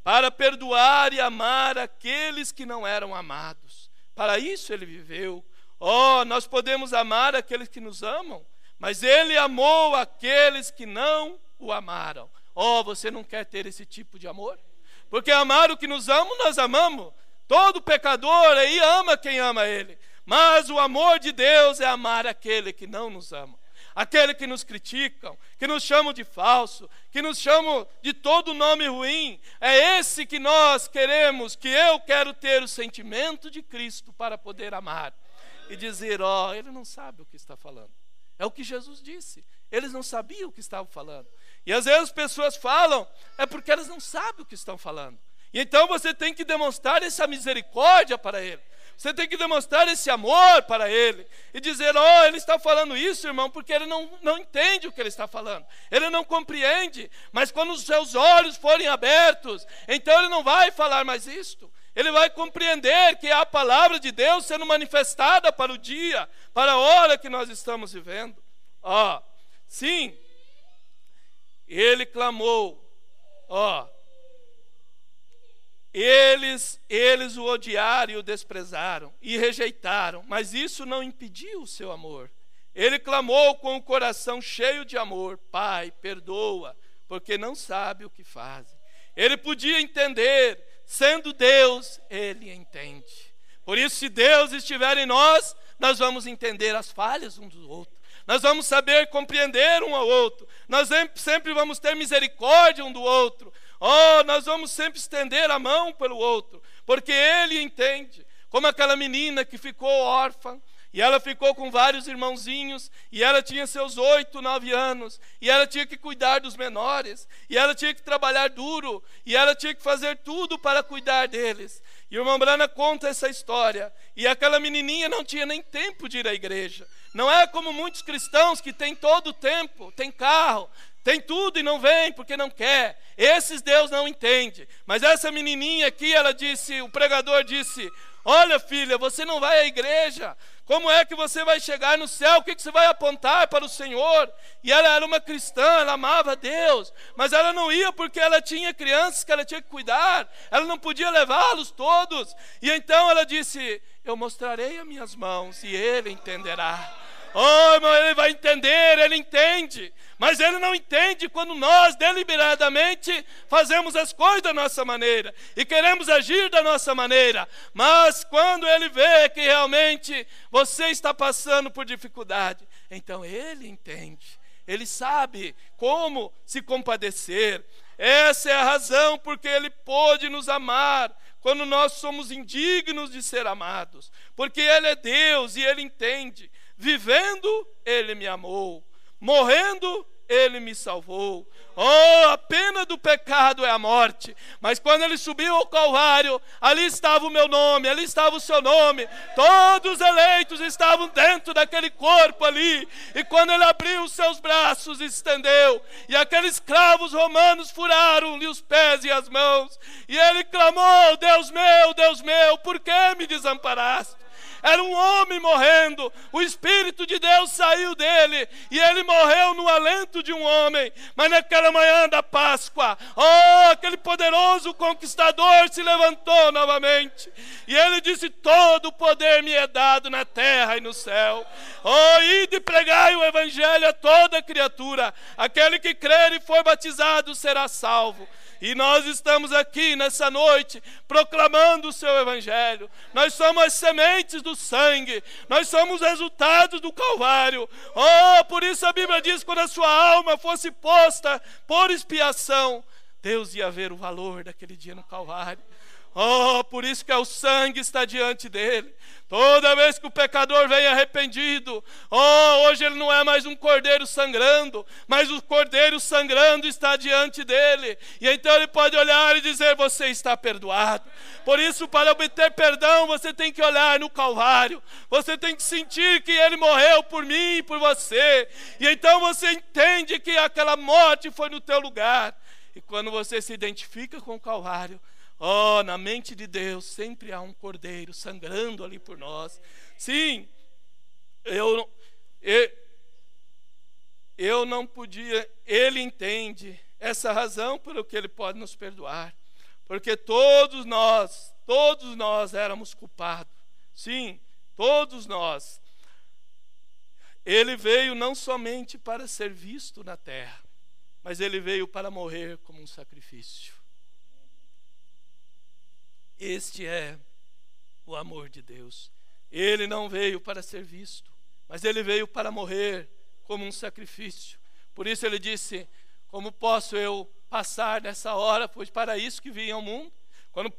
Para perdoar e amar aqueles que não eram amados. Para isso ele viveu. Oh, nós podemos amar aqueles que nos amam, mas ele amou aqueles que não o amaram. Oh, você não quer ter esse tipo de amor? Porque amar o que nos amam, nós amamos. Todo pecador aí ama quem ama ele. Mas o amor de Deus é amar aquele que não nos ama. Aquele que nos criticam, que nos chamam de falso, que nos chamam de todo nome ruim. É esse que nós queremos, que eu quero ter o sentimento de Cristo para poder amar. E dizer: ó, ele não sabe o que está falando. É o que Jesus disse. Eles não sabiam o que estavam falando. E às vezes as pessoas falam, é porque elas não sabem o que estão falando. E então você tem que demonstrar essa misericórdia para ele. Você tem que demonstrar esse amor para ele. E dizer: ó, ele está falando isso, irmão, porque ele não entende o que ele está falando. Ele não compreende. Mas quando os seus olhos forem abertos, então ele não vai falar mais isto. Ele vai compreender que é a palavra de Deus sendo manifestada para o dia, para a hora que nós estamos vivendo. Ó, sim, ele clamou, ó, eles o odiaram e o desprezaram e rejeitaram, mas isso não impediu o seu amor. Ele clamou com o coração cheio de amor: Pai, perdoa, porque não sabe o que fazem. Ele podia entender, sendo Deus, ele entende. Por isso, se Deus estiver em nós, nós vamos entender as falhas um do outro. Nós vamos saber compreender um ao outro. Nós sempre vamos ter misericórdia um do outro. Oh, nós vamos sempre estender a mão pelo outro, porque ele entende. Como aquela menina que ficou órfã, e ela ficou com vários irmãozinhos, e ela tinha seus 8, 9 anos, e ela tinha que cuidar dos menores, e ela tinha que trabalhar duro, e ela tinha que fazer tudo para cuidar deles. E o irmão Brana conta essa história, e aquela menininha não tinha nem tempo de ir à igreja. Não é como muitos cristãos que têm todo o tempo, tem carro, tem tudo e não vem porque não quer. Esses Deus não entende. Mas essa menininha aqui, ela disse, o pregador disse: Olha, filha, você não vai à igreja. Como é que você vai chegar no céu? O que você vai apontar para o Senhor? E ela era uma cristã, ela amava a Deus, mas ela não ia porque ela tinha crianças que ela tinha que cuidar, ela não podia levá-los todos. E então ela disse: eu mostrarei as minhas mãos e ele entenderá. Oh, irmão, ele vai entender, ele entende. Mas ele não entende quando nós deliberadamente fazemos as coisas da nossa maneira e queremos agir da nossa maneira. Mas quando ele vê que realmente você está passando por dificuldade, então ele entende. Ele sabe como se compadecer. Essa é a razão porque ele pôde nos amar quando nós somos indignos de ser amados. Porque ele é Deus e ele entende. Vivendo, ele me amou. Morrendo, ele me salvou. Oh, a pena do pecado é a morte. Mas quando ele subiu ao Calvário, ali estava o meu nome, ali estava o seu nome. Todos os eleitos estavam dentro daquele corpo ali. E quando ele abriu os seus braços e estendeu, e aqueles cravos romanos furaram-lhe os pés e as mãos, e ele clamou: Deus meu, por que me desamparaste? Era um homem morrendo, o Espírito de Deus saiu dele, e ele morreu no alento de um homem. Mas naquela manhã da Páscoa, oh, aquele poderoso conquistador se levantou novamente, e ele disse: todo o poder me é dado na terra e no céu. Oh, ide e pregai o evangelho a toda criatura, aquele que crer e for batizado será salvo. E nós estamos aqui nessa noite proclamando o seu evangelho. Nós somos as sementes do sangue, nós somos resultados do Calvário. Oh, por isso a Bíblia diz: quando a sua alma fosse posta por expiação, Deus ia ver o valor daquele dia no Calvário. Oh, por isso que o sangue está diante dele. Toda vez que o pecador vem arrependido, oh, hoje ele não é mais um cordeiro sangrando, mas o cordeiro sangrando está diante dele. E então ele pode olhar e dizer: você está perdoado. Por isso, para obter perdão, você tem que olhar no Calvário. Você tem que sentir que ele morreu por mim e por você. E então você entende que aquela morte foi no teu lugar. E quando você se identifica com o Calvário, oh, na mente de Deus sempre há um cordeiro sangrando ali por nós. Sim, eu não podia, ele entende essa razão pelo que ele pode nos perdoar. Porque todos nós éramos culpados. Sim, todos nós. Ele veio não somente para ser visto na terra, mas ele veio para morrer como um sacrifício. Este é o amor de Deus. Ele não veio para ser visto, mas ele veio para morrer como um sacrifício. Por isso ele disse: como posso eu passar dessa hora? Pois para isso que vim ao mundo. Quando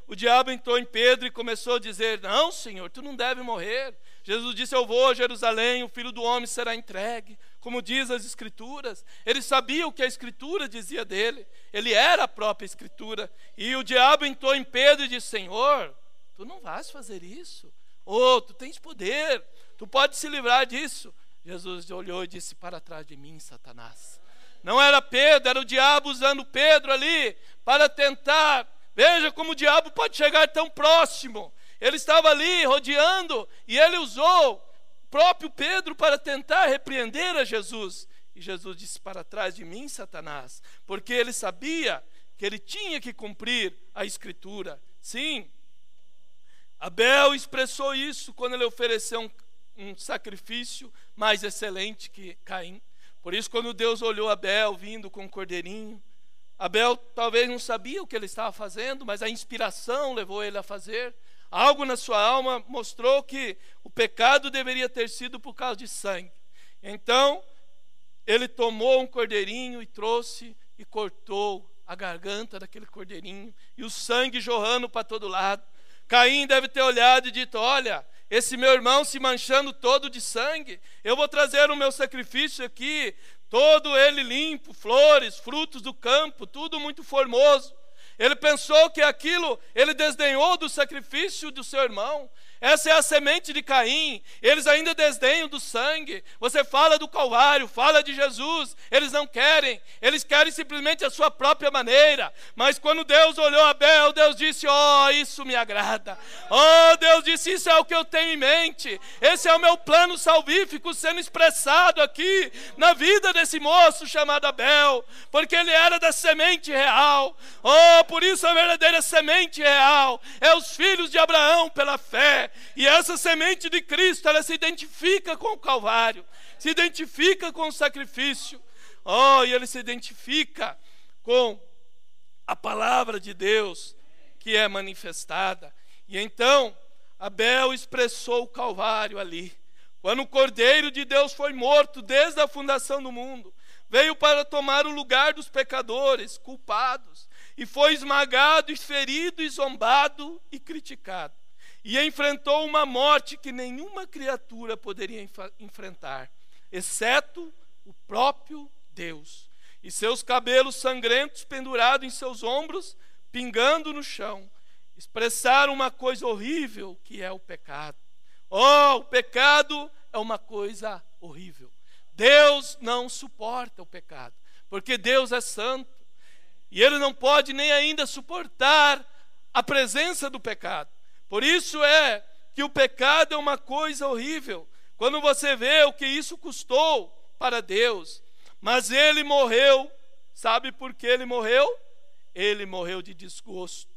o diabo entrou em Pedro e começou a dizer: não, Senhor, tu não deve morrer. Jesus disse: eu vou a Jerusalém, o Filho do Homem será entregue, como diz as Escrituras. Ele sabia o que a Escritura dizia dele. Ele era a própria Escritura. E o diabo entrou em Pedro e disse: Senhor, tu não vais fazer isso. Oh, tu tens poder, tu podes se livrar disso. Jesus olhou e disse: para trás de mim, Satanás. Não era Pedro, era o diabo usando Pedro ali para tentar. Veja como o diabo pode chegar tão próximo. Ele estava ali rodeando e ele usou o próprio Pedro para tentar repreender a Jesus. E Jesus disse: para trás de mim, Satanás, porque ele sabia que ele tinha que cumprir a Escritura. Sim, Abel expressou isso quando ele ofereceu um sacrifício mais excelente que Caim. Por isso, quando Deus olhou Abel vindo com um cordeirinho, Abel talvez não sabia o que ele estava fazendo, mas a inspiração levou ele a fazer. Algo na sua alma mostrou que o pecado deveria ter sido por causa de sangue. Então, ele tomou um cordeirinho e trouxe e cortou a garganta daquele cordeirinho, e o sangue jorrando para todo lado. Caim deve ter olhado e dito: olha, esse meu irmão se manchando todo de sangue, eu vou trazer o meu sacrifício aqui, todo ele limpo, flores, frutos do campo, tudo muito formoso. Ele pensou que aquilo, ele desdenhou do sacrifício do seu irmão. Essa é a semente de Caim. Eles ainda desdenham do sangue. Você fala do Calvário, fala de Jesus, eles não querem. Eles querem simplesmente a sua própria maneira. Mas quando Deus olhou Abel, Deus disse: oh, isso me agrada. Oh, Deus disse: isso é o que eu tenho em mente. Esse é o meu plano salvífico sendo expressado aqui na vida desse moço chamado Abel, porque ele era da semente real. Oh, por isso a verdadeira semente real é os filhos de Abraão pela fé. E essa semente de Cristo, ela se identifica com o Calvário, se identifica com o sacrifício. Oh, e ele se identifica com a palavra de Deus que é manifestada. E então Abel expressou o Calvário ali. Quando o Cordeiro de Deus foi morto desde a fundação do mundo, veio para tomar o lugar dos pecadores, culpados, e foi esmagado, e ferido, e zombado, e criticado. E enfrentou uma morte que nenhuma criatura poderia enfrentar, exceto o próprio Deus. E seus cabelos sangrentos pendurados em seus ombros, pingando no chão, expressaram uma coisa horrível que é o pecado. Oh, o pecado é uma coisa horrível. Deus não suporta o pecado, porque Deus é santo. E Ele não pode nem ainda suportar a presença do pecado. Por isso é que o pecado é uma coisa horrível. Quando você vê o que isso custou para Deus. Mas Ele morreu. Sabe por que Ele morreu? Ele morreu de desgosto,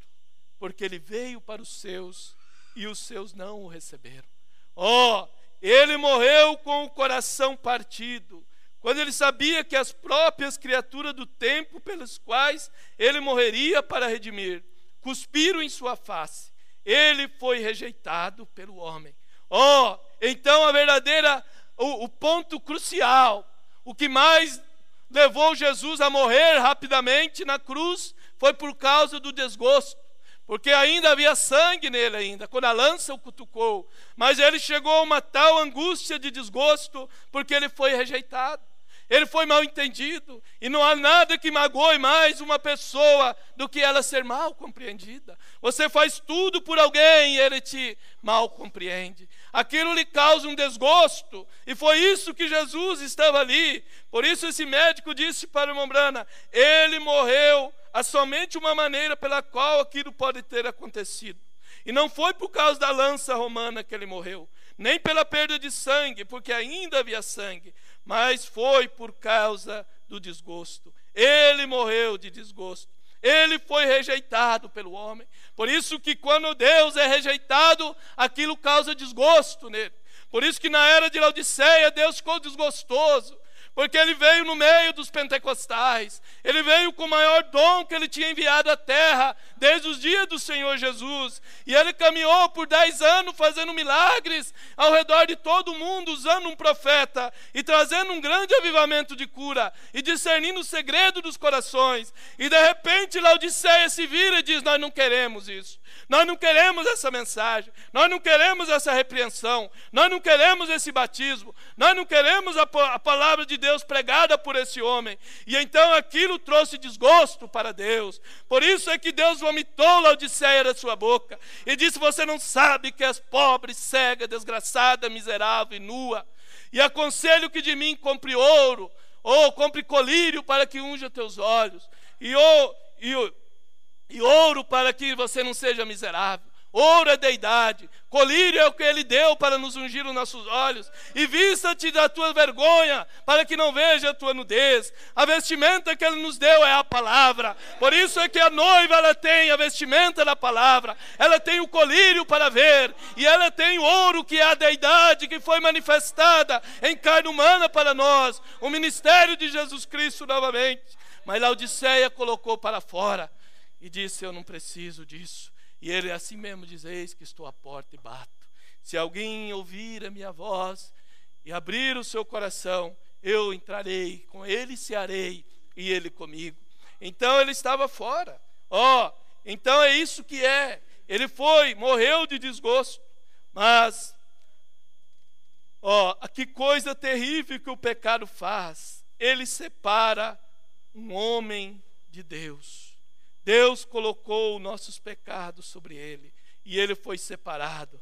porque Ele veio para os seus e os seus não o receberam. Oh, Ele morreu com o coração partido, quando Ele sabia que as próprias criaturas do tempo pelas quais Ele morreria para redimir, cuspiram em sua face. Ele foi rejeitado pelo homem. Oh, então o ponto crucial, o que mais levou Jesus a morrer rapidamente na cruz, foi por causa do desgosto, porque ainda havia sangue nele ainda, quando a lança o cutucou. Mas ele chegou a uma tal angústia de desgosto, porque ele foi rejeitado. Ele foi mal entendido, e não há nada que magoe mais uma pessoa do que ela ser mal compreendida. Você faz tudo por alguém e ele te mal compreende. Aquilo lhe causa um desgosto, e foi isso que Jesus estava ali. Por isso esse médico disse para o irmão Branham: ele morreu há somente uma maneira pela qual aquilo pode ter acontecido. E não foi por causa da lança romana que ele morreu, nem pela perda de sangue, porque ainda havia sangue, mas foi por causa do desgosto. Ele morreu de desgosto. Ele foi rejeitado pelo homem. Por isso que quando Deus é rejeitado, aquilo causa desgosto nele. Por isso que na era de Laodiceia, Deus ficou desgostoso, porque Ele veio no meio dos pentecostais. Ele veio com o maior dom que Ele tinha enviado à terra desde os dias do Senhor Jesus. E Ele caminhou por 10 anos fazendo milagres ao redor de todo o mundo, usando um profeta e trazendo um grande avivamento de cura e discernindo o segredo dos corações. E de repente Laodiceia se vira e diz: nós não queremos isso. Nós não queremos essa mensagem, nós não queremos essa repreensão, nós não queremos esse batismo, nós não queremos a palavra de Deus pregada por esse homem. E então aquilo trouxe desgosto para Deus. Por isso é que Deus vomitou Laodiceia da sua boca e disse: você não sabe que és pobre, cega, desgraçada, miserável e nua. E aconselho que de mim compre ouro, ou compre colírio para que unja teus olhos, e ouro para que você não seja miserável. Ouro é deidade, colírio é o que Ele deu para nos ungir os nossos olhos. E vista-te da tua vergonha, para que não veja a tua nudez. A vestimenta que Ele nos deu é a palavra. Por isso é que a noiva, ela tem a vestimenta da palavra, ela tem o colírio para ver, e ela tem o ouro, que é a deidade que foi manifestada em carne humana para nós, o ministério de Jesus Cristo novamente. Mas Laodiceia colocou para fora e disse: eu não preciso disso. E ele assim mesmo diz: eis que estou à porta e bato. Se alguém ouvir a minha voz e abrir o seu coração, eu entrarei, com ele cearei e ele comigo. Então ele estava fora. Então é isso que é. Ele morreu de desgosto. Mas, que coisa terrível que o pecado faz. Ele separa um homem de Deus. Deus colocou nossos pecados sobre ele, e ele foi separado.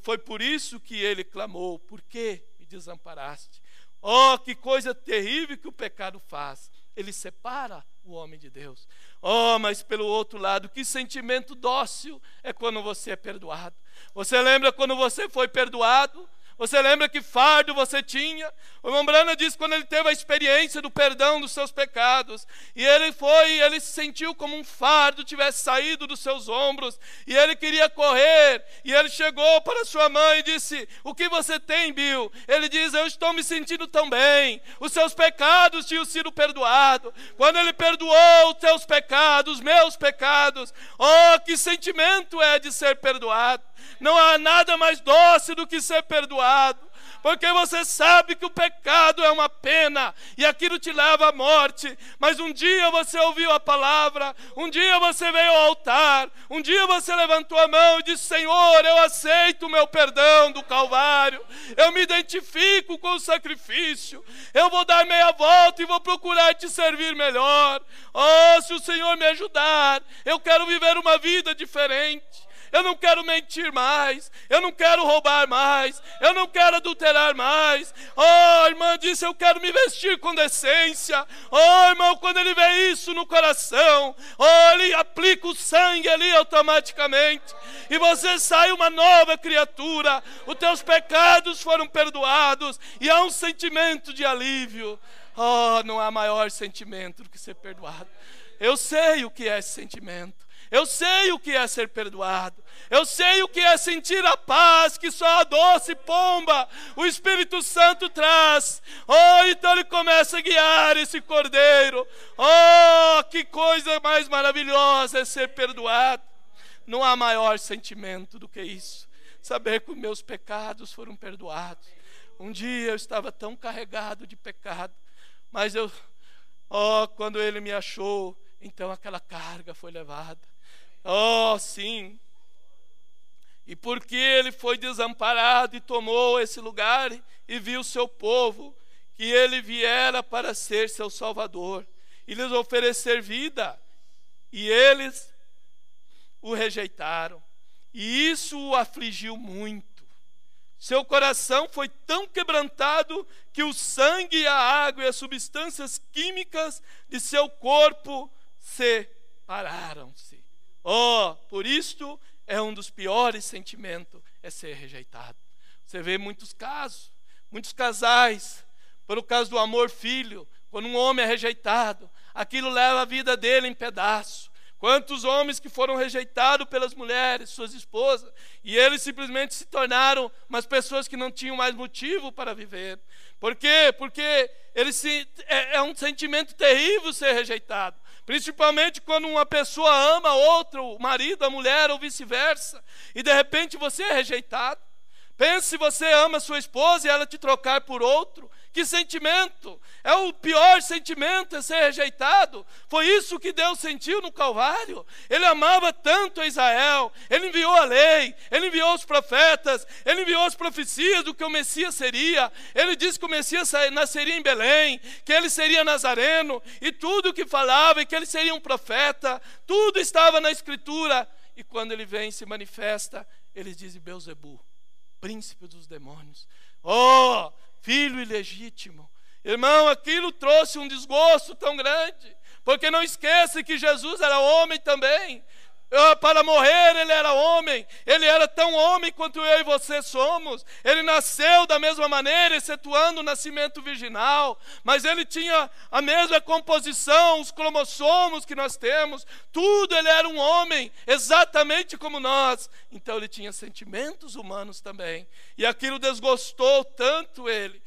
Foi por isso que ele clamou: por que me desamparaste? Oh, que coisa terrível que o pecado faz. Ele separa o homem de Deus. Oh, mas pelo outro lado, que sentimento dócil é quando você é perdoado. Você lembra quando você foi perdoado? Você lembra que fardo você tinha? O irmão Branham diz quando ele teve a experiência do perdão dos seus pecados, e ele se sentiu como um fardo tivesse saído dos seus ombros, e ele queria correr, e ele chegou para sua mãe e disse: o que você tem, Bill? Ele diz: eu estou me sentindo tão bem, os seus pecados tinham sido perdoados. Quando ele perdoou os teus pecados, os meus pecados, oh, que sentimento é de ser perdoado. Não há nada mais doce do que ser perdoado, porque você sabe que o pecado é uma pena e aquilo te leva à morte. Mas um dia você ouviu a palavra, um dia você veio ao altar, um dia você levantou a mão e disse: Senhor, eu aceito o meu perdão do Calvário, eu me identifico com o sacrifício, eu vou dar meia volta e vou procurar te servir melhor. Oh, se o Senhor me ajudar, eu quero viver uma vida diferente. Eu não quero mentir mais, eu não quero roubar mais, eu não quero adulterar mais. Oh, a irmã disse: eu quero me vestir com decência. Oh, irmão, quando ele vê isso no coração, oh, ele aplica o sangue ali automaticamente, e você sai uma nova criatura. Os teus pecados foram perdoados, e há um sentimento de alívio. Oh, não há maior sentimento do que ser perdoado. Eu sei o que é esse sentimento. Eu sei o que é ser perdoado. Eu sei o que é sentir a paz que só a doce pomba, o Espírito Santo, traz. Oh, então ele começa a guiar esse cordeiro. Oh, que coisa mais maravilhosa é ser perdoado. Não há maior sentimento do que isso. Saber que os meus pecados foram perdoados. Um dia eu estava tão carregado de pecado, mas quando ele me achou, então aquela carga foi levada. Oh, sim. E porque ele foi desamparado e tomou esse lugar e viu seu povo, que ele viera para ser seu Salvador e lhes oferecer vida, e eles o rejeitaram, e isso o afligiu muito. Seu coração foi tão quebrantado que o sangue, a água e as substâncias químicas de seu corpo separaram-se. Oh, por isto é um dos piores sentimentos, é ser rejeitado. Você vê muitos casos, muitos casais, pelo caso do amor-filho, quando um homem é rejeitado, aquilo leva a vida dele em pedaço. Quantos homens que foram rejeitados pelas mulheres, suas esposas, e eles simplesmente se tornaram umas pessoas que não tinham mais motivo para viver. Por quê? Porque é um sentimento terrível ser rejeitado. Principalmente quando uma pessoa ama outra, o marido, a mulher, ou vice-versa, e de repente você é rejeitado. Pense se você ama sua esposa e ela te trocar por outro. Que sentimento! É o pior sentimento, é ser rejeitado. Foi isso que Deus sentiu no Calvário. Ele amava tanto a Israel, ele enviou a lei, ele enviou os profetas, ele enviou as profecias do que o Messias seria. Ele disse que o Messias nasceria em Belém, que ele seria nazareno, e tudo o que falava, e que ele seria um profeta, tudo estava na Escritura. E quando ele vem e se manifesta, ele diz: Beelzebu, príncipe dos demônios. Oh, filho ilegítimo. Irmão, aquilo trouxe um desgosto tão grande, porque não esqueça que Jesus era homem também. Para morrer ele era homem, ele era tão homem quanto eu e você somos. Ele nasceu da mesma maneira, excetuando o nascimento virginal, mas ele tinha a mesma composição, os cromossomos que nós temos, tudo. Ele era um homem, exatamente como nós. Então ele tinha sentimentos humanos também, e aquilo desgostou tanto ele,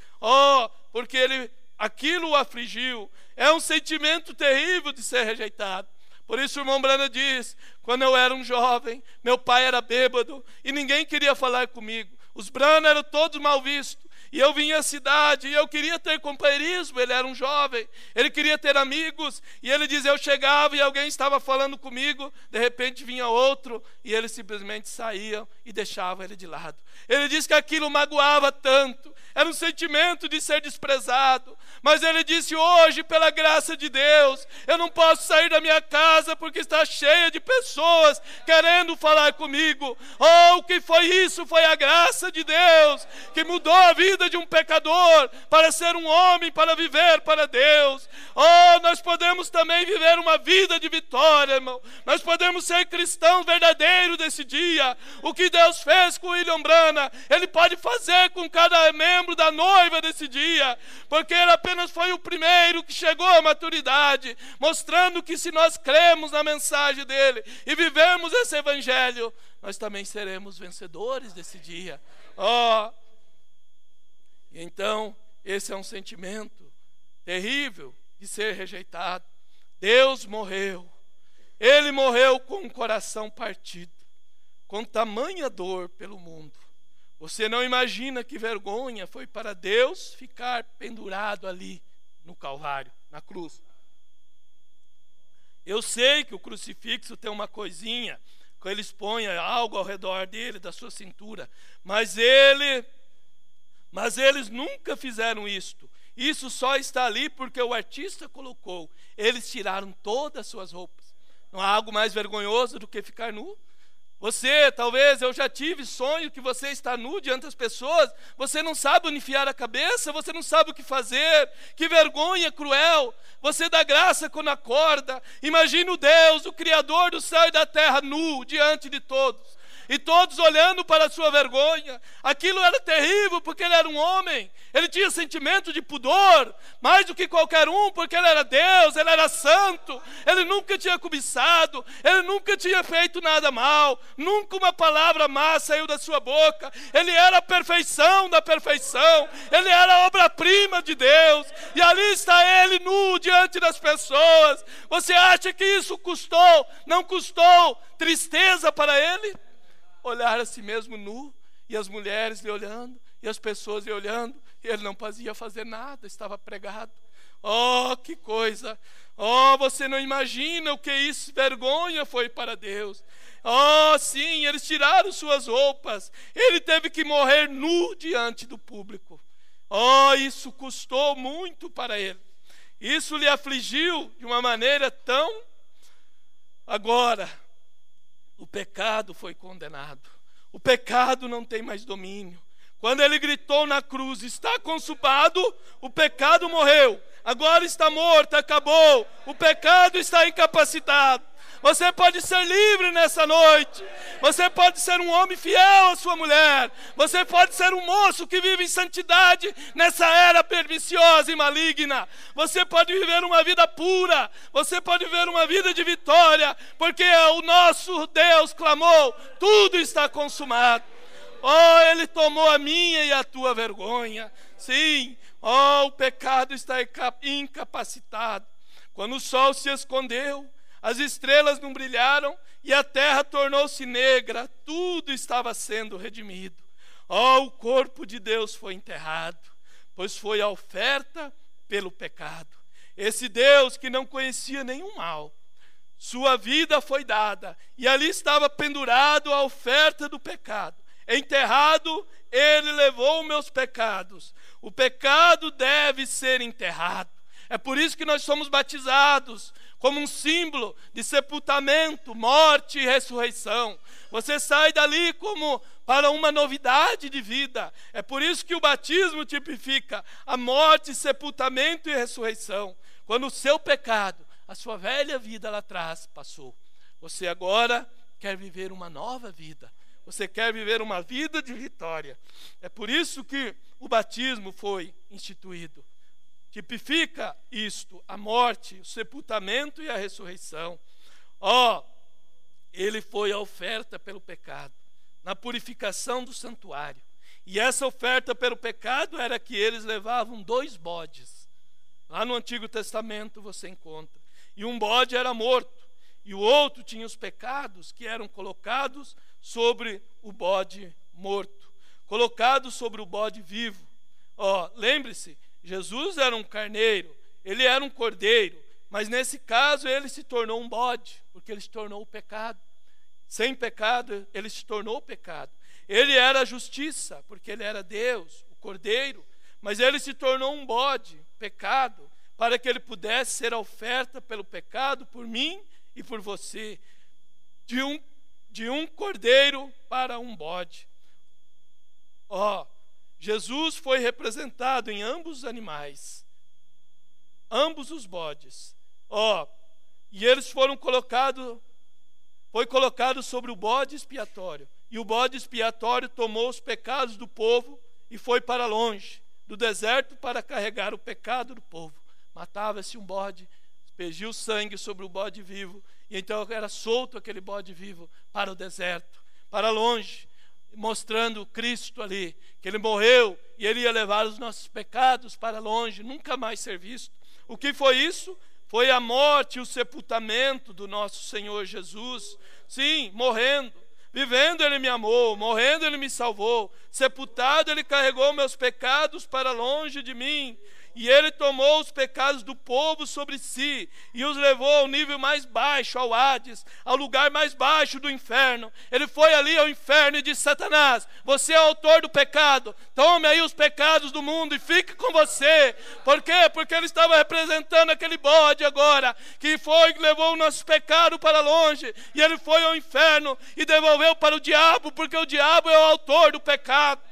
porque aquilo o afligiu. É um sentimento terrível de ser rejeitado. Por isso o irmão Branham diz: quando eu era um jovem, meu pai era bêbado e ninguém queria falar comigo. Os Branham eram todos mal vistos, e eu vinha à cidade e eu queria ter companheirismo. Ele era um jovem, ele queria ter amigos, e ele diz: eu chegava e alguém estava falando comigo, de repente vinha outro, e eles simplesmente saíam e deixavam ele de lado. Ele diz que aquilo magoava tanto, era um sentimento de ser desprezado. Mas ele disse: hoje, pela graça de Deus, eu não posso sair da minha casa porque está cheia de pessoas querendo falar comigo. Oh, o que foi isso? Foi a graça de Deus que mudou a vida de um pecador para ser um homem, para viver para Deus. Oh, nós podemos também viver uma vida de vitória, irmão. Nós podemos ser cristãos verdadeiros desse dia. O que Deus fez com William Branham, Ele pode fazer com cada membro da noiva desse dia, porque ele apenas foi o primeiro que chegou à maturidade, mostrando que se nós cremos na mensagem dele e vivemos esse evangelho, nós também seremos vencedores desse dia. Oh, então esse é um sentimento terrível de ser rejeitado. Deus morreu. Ele morreu com o coração partido, com tamanha dor pelo mundo. Você não imagina que vergonha foi para Deus ficar pendurado ali no Calvário, na cruz. Eu sei que o crucifixo tem uma coisinha, que eles põem algo ao redor dele, da sua cintura, mas eles nunca fizeram isto. Isso só está ali porque o artista colocou. Eles tiraram todas as suas roupas. Não há algo mais vergonhoso do que ficar nu? Você, talvez, eu já tive sonho que você está nu diante das pessoas, você não sabe onde enfiar a cabeça, você não sabe o que fazer, que vergonha cruel. Você dá graça quando acorda. Imagina o Deus, o Criador do céu e da terra, nu diante de todos. E todos olhando para a sua vergonha. Aquilo era terrível porque ele era um homem. Ele tinha sentimento de pudor, mais do que qualquer um, porque ele era Deus, ele era santo. Ele nunca tinha cobiçado, ele nunca tinha feito nada mal. Nunca uma palavra má saiu da sua boca. Ele era a perfeição da perfeição. Ele era a obra-prima de Deus. E ali está ele nu diante das pessoas. Você acha que isso não custou tristeza para ele? Olhar a si mesmo nu, e as mulheres lhe olhando, e as pessoas lhe olhando, e ele não podia fazer nada, estava pregado. Oh, que coisa! Oh, você não imagina o que isso, vergonha foi para Deus. Oh, sim, eles tiraram suas roupas, ele teve que morrer nu diante do público. Oh, isso custou muito para ele. Isso lhe afligiu de uma maneira tão... Agora, o pecado foi condenado. O pecado não tem mais domínio. Quando ele gritou na cruz: está consumado, o pecado morreu. Agora está morto, acabou. O pecado está incapacitado. Você pode ser livre nessa noite. Você pode ser um homem fiel à sua mulher. Você pode ser um moço que vive em santidade nessa era perniciosa e maligna. Você pode viver uma vida pura. Você pode viver uma vida de vitória, porque o nosso Deus clamou: tudo está consumado. Oh, Ele tomou a minha e a tua vergonha. Sim, oh, o pecado está incapacitado. Quando o sol se escondeu, as estrelas não brilharam e a terra tornou-se negra, tudo estava sendo redimido. Oh, o corpo de Deus foi enterrado, pois foi a oferta pelo pecado. Esse Deus que não conhecia nenhum mal, sua vida foi dada, e ali estava pendurado a oferta do pecado. Enterrado, ele levou meus pecados. O pecado deve ser enterrado. É por isso que nós somos batizados, como um símbolo de sepultamento, morte e ressurreição. Você sai dali como para uma novidade de vida. É por isso que o batismo tipifica a morte, sepultamento e ressurreição. Quando o seu pecado, a sua velha vida lá atrás passou, você agora quer viver uma nova vida. Você quer viver uma vida de vitória. É por isso que o batismo foi instituído. Tipifica isto, a morte, o sepultamento e a ressurreição. Ele foi a oferta pelo pecado, na purificação do santuário. E essa oferta pelo pecado era que eles levavam 2 bodes. Lá no Antigo Testamento você encontra. E um bode era morto, e o outro tinha os pecados que eram colocados sobre o bode morto, colocados sobre o bode vivo. Lembre-se, Jesus era um carneiro, ele era um cordeiro, mas nesse caso ele se tornou um bode, porque ele se tornou o pecado. Sem pecado, ele se tornou o pecado. Ele era a justiça, porque ele era Deus, o cordeiro, mas ele se tornou um bode, pecado, para que ele pudesse ser a oferta pelo pecado, por mim e por você, de um cordeiro para um bode. Jesus foi representado em ambos os animais, ambos os bodes. E eles foi colocado sobre o bode expiatório. E o bode expiatório tomou os pecados do povo e foi para longe do deserto para carregar o pecado do povo. Matava-se um bode, aspergia o sangue sobre o bode vivo, e então era solto aquele bode vivo para o deserto, para longe, mostrando Cristo ali, que ele morreu e ele ia levar os nossos pecados para longe, nunca mais ser visto. O que foi isso? Foi a morte e o sepultamento do nosso Senhor Jesus. Sim, morrendo. Vivendo ele me amou, morrendo ele me salvou, sepultado ele carregou meus pecados para longe de mim. E ele tomou os pecados do povo sobre si e os levou ao nível mais baixo, ao Hades, ao lugar mais baixo do inferno. Ele foi ali ao inferno e disse: Satanás, você é o autor do pecado, tome aí os pecados do mundo e fique com você. Por quê? Porque ele estava representando aquele bode agora, que levou o nosso pecado para longe, e ele foi ao inferno e devolveu para o diabo, porque o diabo é o autor do pecado.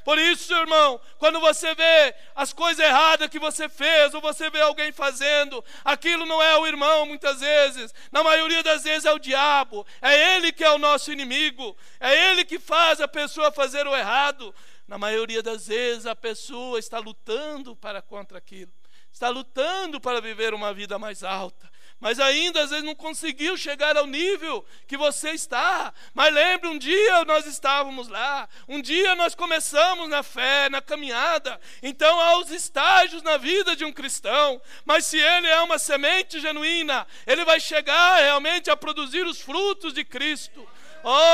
Por isso, irmão, quando você vê as coisas erradas que você fez, ou você vê alguém fazendo, aquilo não é o irmão muitas vezes, na maioria das vezes é o diabo, é ele que é o nosso inimigo, é ele que faz a pessoa fazer o errado. Na maioria das vezes a pessoa está lutando contra aquilo, está lutando para viver uma vida mais alta, mas ainda às vezes não conseguiu chegar ao nível que você está. Mas lembre, um dia nós estávamos lá, um dia nós começamos na fé, na caminhada. Então há os estágios na vida de um cristão, mas se ele é uma semente genuína, ele vai chegar realmente a produzir os frutos de Cristo.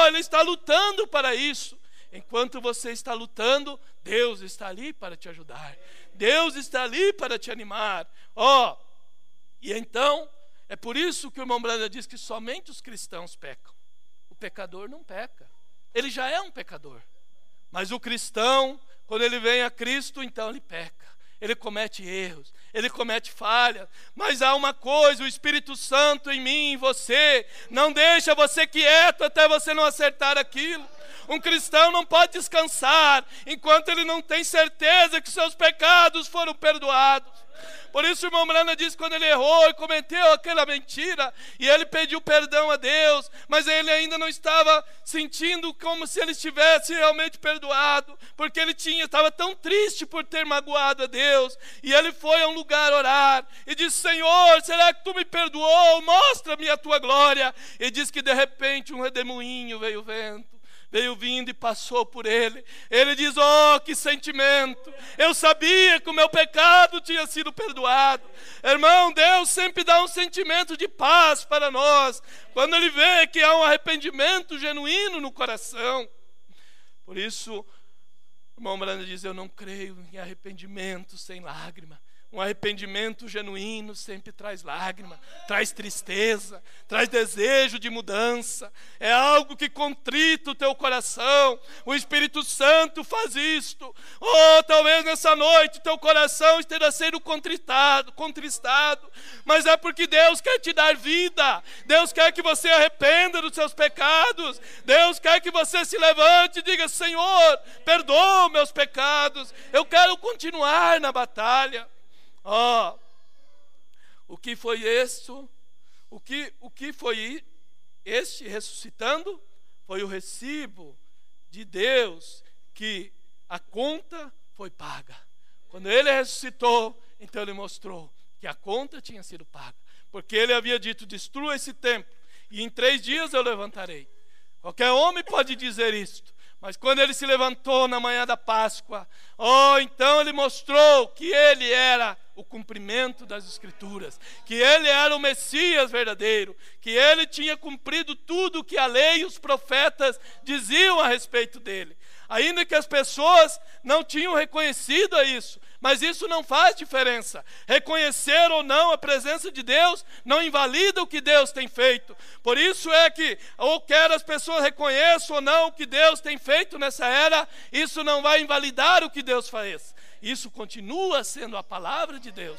Ele está lutando para isso. Enquanto você está lutando, Deus está ali para te ajudar, Deus está ali para te animar. E então é por isso que o irmão Branda diz que somente os cristãos pecam. O pecador não peca, ele já é um pecador. Mas o cristão, quando ele vem a Cristo, então ele peca, ele comete erros, ele comete falhas. Mas há uma coisa: o Espírito Santo em mim e em você não deixa você quieto até você não acertar aquilo. Um cristão não pode descansar enquanto ele não tem certeza que seus pecados foram perdoados. Por isso o irmão Branda diz que quando ele errou e cometeu aquela mentira, e ele pediu perdão a Deus, mas ele ainda não estava sentindo como se ele estivesse realmente perdoado, porque ele estava tão triste por ter magoado a Deus. E ele foi a um lugar orar e disse: Senhor, será que tu me perdoou? Mostra-me a tua glória. E diz que de repente um redemoinho veio vindo e passou por ele. Ele diz: que sentimento! Eu sabia que o meu pecado tinha sido perdoado. Irmão, Deus sempre dá um sentimento de paz para nós, quando ele vê que há um arrependimento genuíno no coração. Por isso, o irmão Branda diz: eu não creio em arrependimento sem lágrima. Um arrependimento genuíno sempre traz lágrima, traz tristeza, traz desejo de mudança. É algo que contrita o teu coração. O Espírito Santo faz isto. Talvez nessa noite teu coração esteja sendo contristado, mas é porque Deus quer te dar vida. Deus quer que você arrependa dos seus pecados. Deus quer que você se levante e diga: Senhor, perdoa meus pecados. Eu quero continuar na batalha. O que foi isso? O que foi este ressuscitando? Foi o recibo de Deus, que a conta foi paga. Quando ele ressuscitou, então ele mostrou que a conta tinha sido paga, porque ele havia dito: destrua esse templo e em 3 dias eu levantarei. Qualquer homem pode dizer isto, mas quando ele se levantou na manhã da Páscoa, então ele mostrou que ele era o cumprimento das Escrituras, que ele era o Messias verdadeiro, que ele tinha cumprido tudo que a lei e os profetas diziam a respeito dele. Ainda que as pessoas não tinham reconhecido isso, mas isso não faz diferença. Reconhecer ou não a presença de Deus não invalida o que Deus tem feito. Por isso é que, ou quer as pessoas reconheçam ou não o que Deus tem feito nessa era, isso não vai invalidar o que Deus faz. Isso continua sendo a palavra de Deus.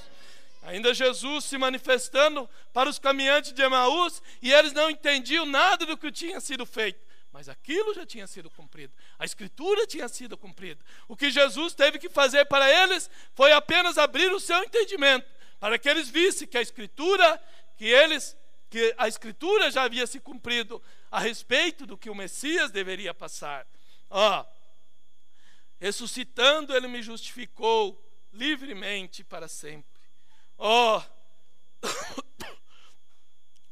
Ainda Jesus se manifestando para os caminhantes de Emaús, e eles não entendiam nada do que tinha sido feito. Mas aquilo já tinha sido cumprido. A Escritura tinha sido cumprida. O que Jesus teve que fazer para eles foi apenas abrir o seu entendimento, para que eles vissem que a Escritura, que a Escritura já havia se cumprido a respeito do que o Messias deveria passar. Ressuscitando, ele me justificou livremente para sempre.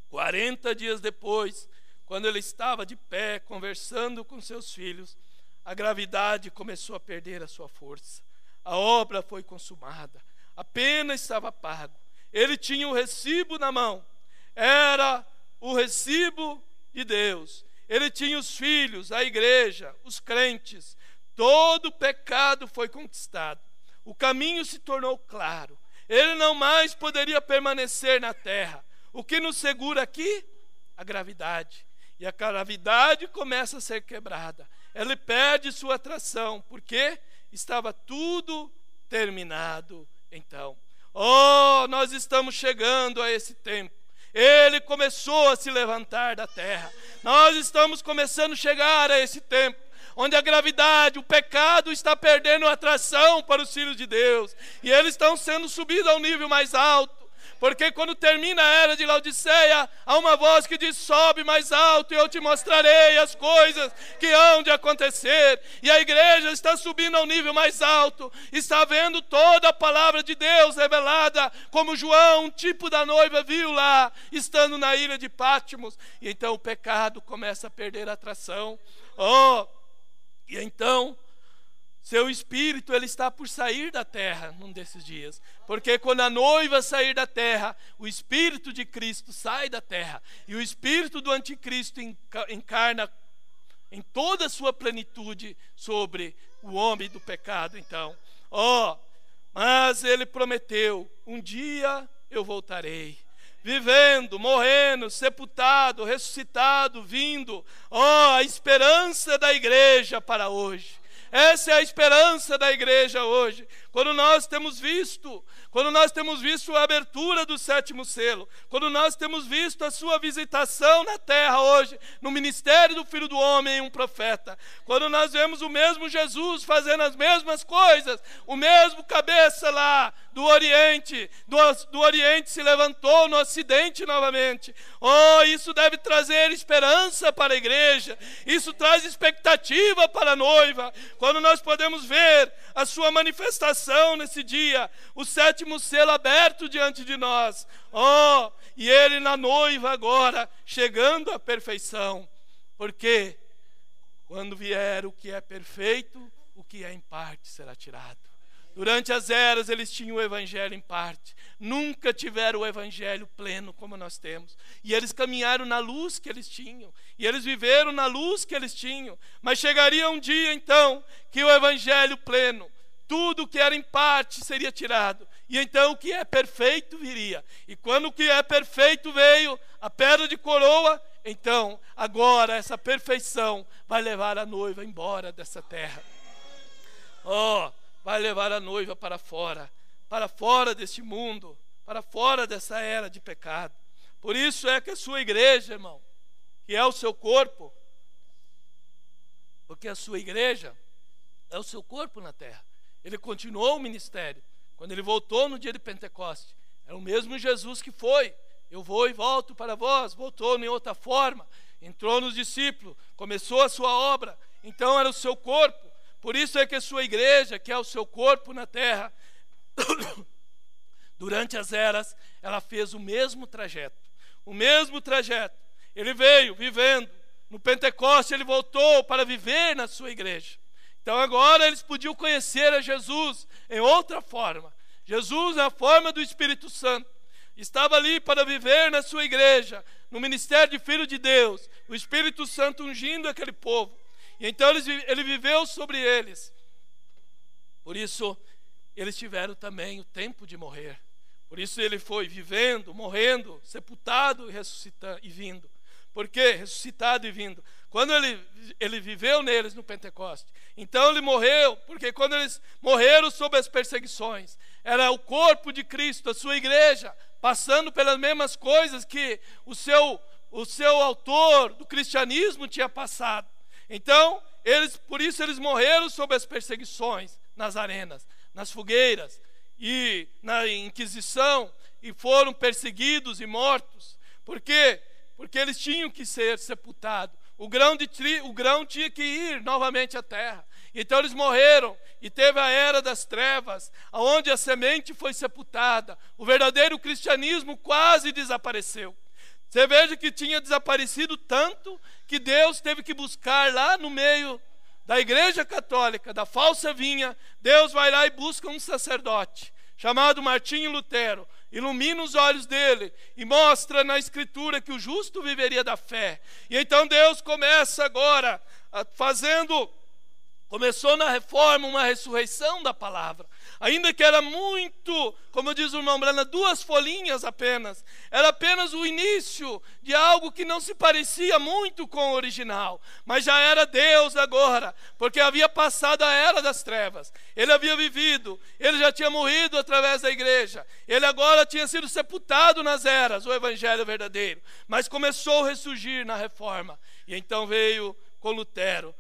40 dias depois, quando ele estava de pé, conversando com seus filhos, a gravidade começou a perder a sua força. A obra foi consumada. A pena estava pago. Ele tinha o recibo na mão. Era o recibo de Deus. Ele tinha os filhos, a igreja, os crentes. Todo o pecado foi conquistado. O caminho se tornou claro. Ele não mais poderia permanecer na terra. O que nos segura aqui? A gravidade. E a gravidade começa a ser quebrada. Ele perde sua atração, porque estava tudo terminado. Então, nós estamos chegando a esse tempo. Ele começou a se levantar da terra. Nós estamos começando a chegar a esse tempo onde a gravidade, o pecado está perdendo a atração para os filhos de Deus. E eles estão sendo subidos ao nível mais alto. Porque quando termina a era de Laodiceia, há uma voz que diz: sobe mais alto e eu te mostrarei as coisas que hão de acontecer. E a igreja está subindo ao nível mais alto, está vendo toda a palavra de Deus revelada, como João, um tipo da noiva, viu lá, estando na ilha de Patmos. E então o pecado começa a perder a atração. E então seu espírito, ele está por sair da terra num desses dias. Porque quando a noiva sair da terra, o espírito de Cristo sai da terra. E o espírito do anticristo encarna em toda a sua plenitude sobre o homem do pecado. Então, mas ele prometeu: um dia eu voltarei. Vivendo, morrendo, sepultado, ressuscitado, vindo. A esperança da igreja para hoje. Essa é a esperança da igreja hoje. Quando nós temos visto a abertura do 7º selo, quando nós temos visto a sua visitação na terra hoje, no ministério do Filho do Homem, um profeta, quando nós vemos o mesmo Jesus fazendo as mesmas coisas, o mesmo cabeça lá do Oriente, do Oriente se levantou no Ocidente novamente. Isso deve trazer esperança para a igreja, isso traz expectativa para a noiva, quando nós podemos ver a sua manifestação nesse dia, o 7º selo aberto diante de nós. E ele na noiva agora, chegando à perfeição. Porque quando vier o que é perfeito, o que é em parte será tirado. Durante as eras eles tinham o evangelho em parte. Nunca tiveram o evangelho pleno como nós temos. E eles caminharam na luz que eles tinham. E eles viveram na luz que eles tinham. Mas chegaria um dia então que o evangelho pleno, tudo que era em parte seria tirado. E então o que é perfeito viria. E quando o que é perfeito veio, a pedra de coroa, então agora essa perfeição vai levar a noiva embora dessa terra. Vai levar a noiva para fora deste mundo, para fora dessa era de pecado. Por isso é que a sua igreja, irmão, que é o seu corpo, porque a sua igreja é o seu corpo na terra. Ele continuou o ministério. Quando ele voltou no dia de Pentecostes, é o mesmo Jesus que foi: eu vou e volto para vós. Voltou em outra forma, entrou nos discípulos, começou a sua obra. Então era o seu corpo. Por isso é que a sua igreja, que é o seu corpo na terra, durante as eras, ela fez o mesmo trajeto. O mesmo trajeto. Ele veio vivendo. No Pentecostes ele voltou para viver na sua igreja. Então agora eles podiam conhecer a Jesus em outra forma. Jesus, na forma do Espírito Santo, estava ali para viver na sua igreja, no ministério de Filho de Deus, o Espírito Santo ungindo aquele povo. E então ele viveu sobre eles. Por isso, eles tiveram também o tempo de morrer. Por isso ele foi vivendo, morrendo, sepultado e ressuscitando e vindo. Por quê? Ressuscitado e vindo. Quando ele viveu neles no Pentecoste, então ele morreu, porque quando eles morreram sob as perseguições, era o corpo de Cristo, a sua igreja, passando pelas mesmas coisas que o seu autor do cristianismo tinha passado. Então, por isso eles morreram sob as perseguições, nas arenas, nas fogueiras e na Inquisição, e foram perseguidos e mortos. Por quê? Porque eles tinham que ser sepultados. O grão tinha que ir novamente à terra. Então eles morreram, e teve a era das trevas, onde a semente foi sepultada. O verdadeiro cristianismo quase desapareceu. Você veja que tinha desaparecido tanto que Deus teve que buscar lá no meio da igreja católica, da falsa vinha. Deus vai lá e busca um sacerdote chamado Martinho Lutero, ilumina os olhos dele e mostra na escritura que o justo viveria da fé. E então Deus começa agora começou na reforma uma ressurreição da palavra. Ainda que era muito, como diz o irmão Brana, 2 folhinhas apenas. Era apenas o início de algo que não se parecia muito com o original. Mas já era Deus agora, porque havia passado a era das trevas. Ele havia vivido, ele já tinha morrido através da igreja. Ele agora tinha sido sepultado nas eras, o evangelho verdadeiro. Mas começou a ressurgir na reforma. E então veio com Lutero.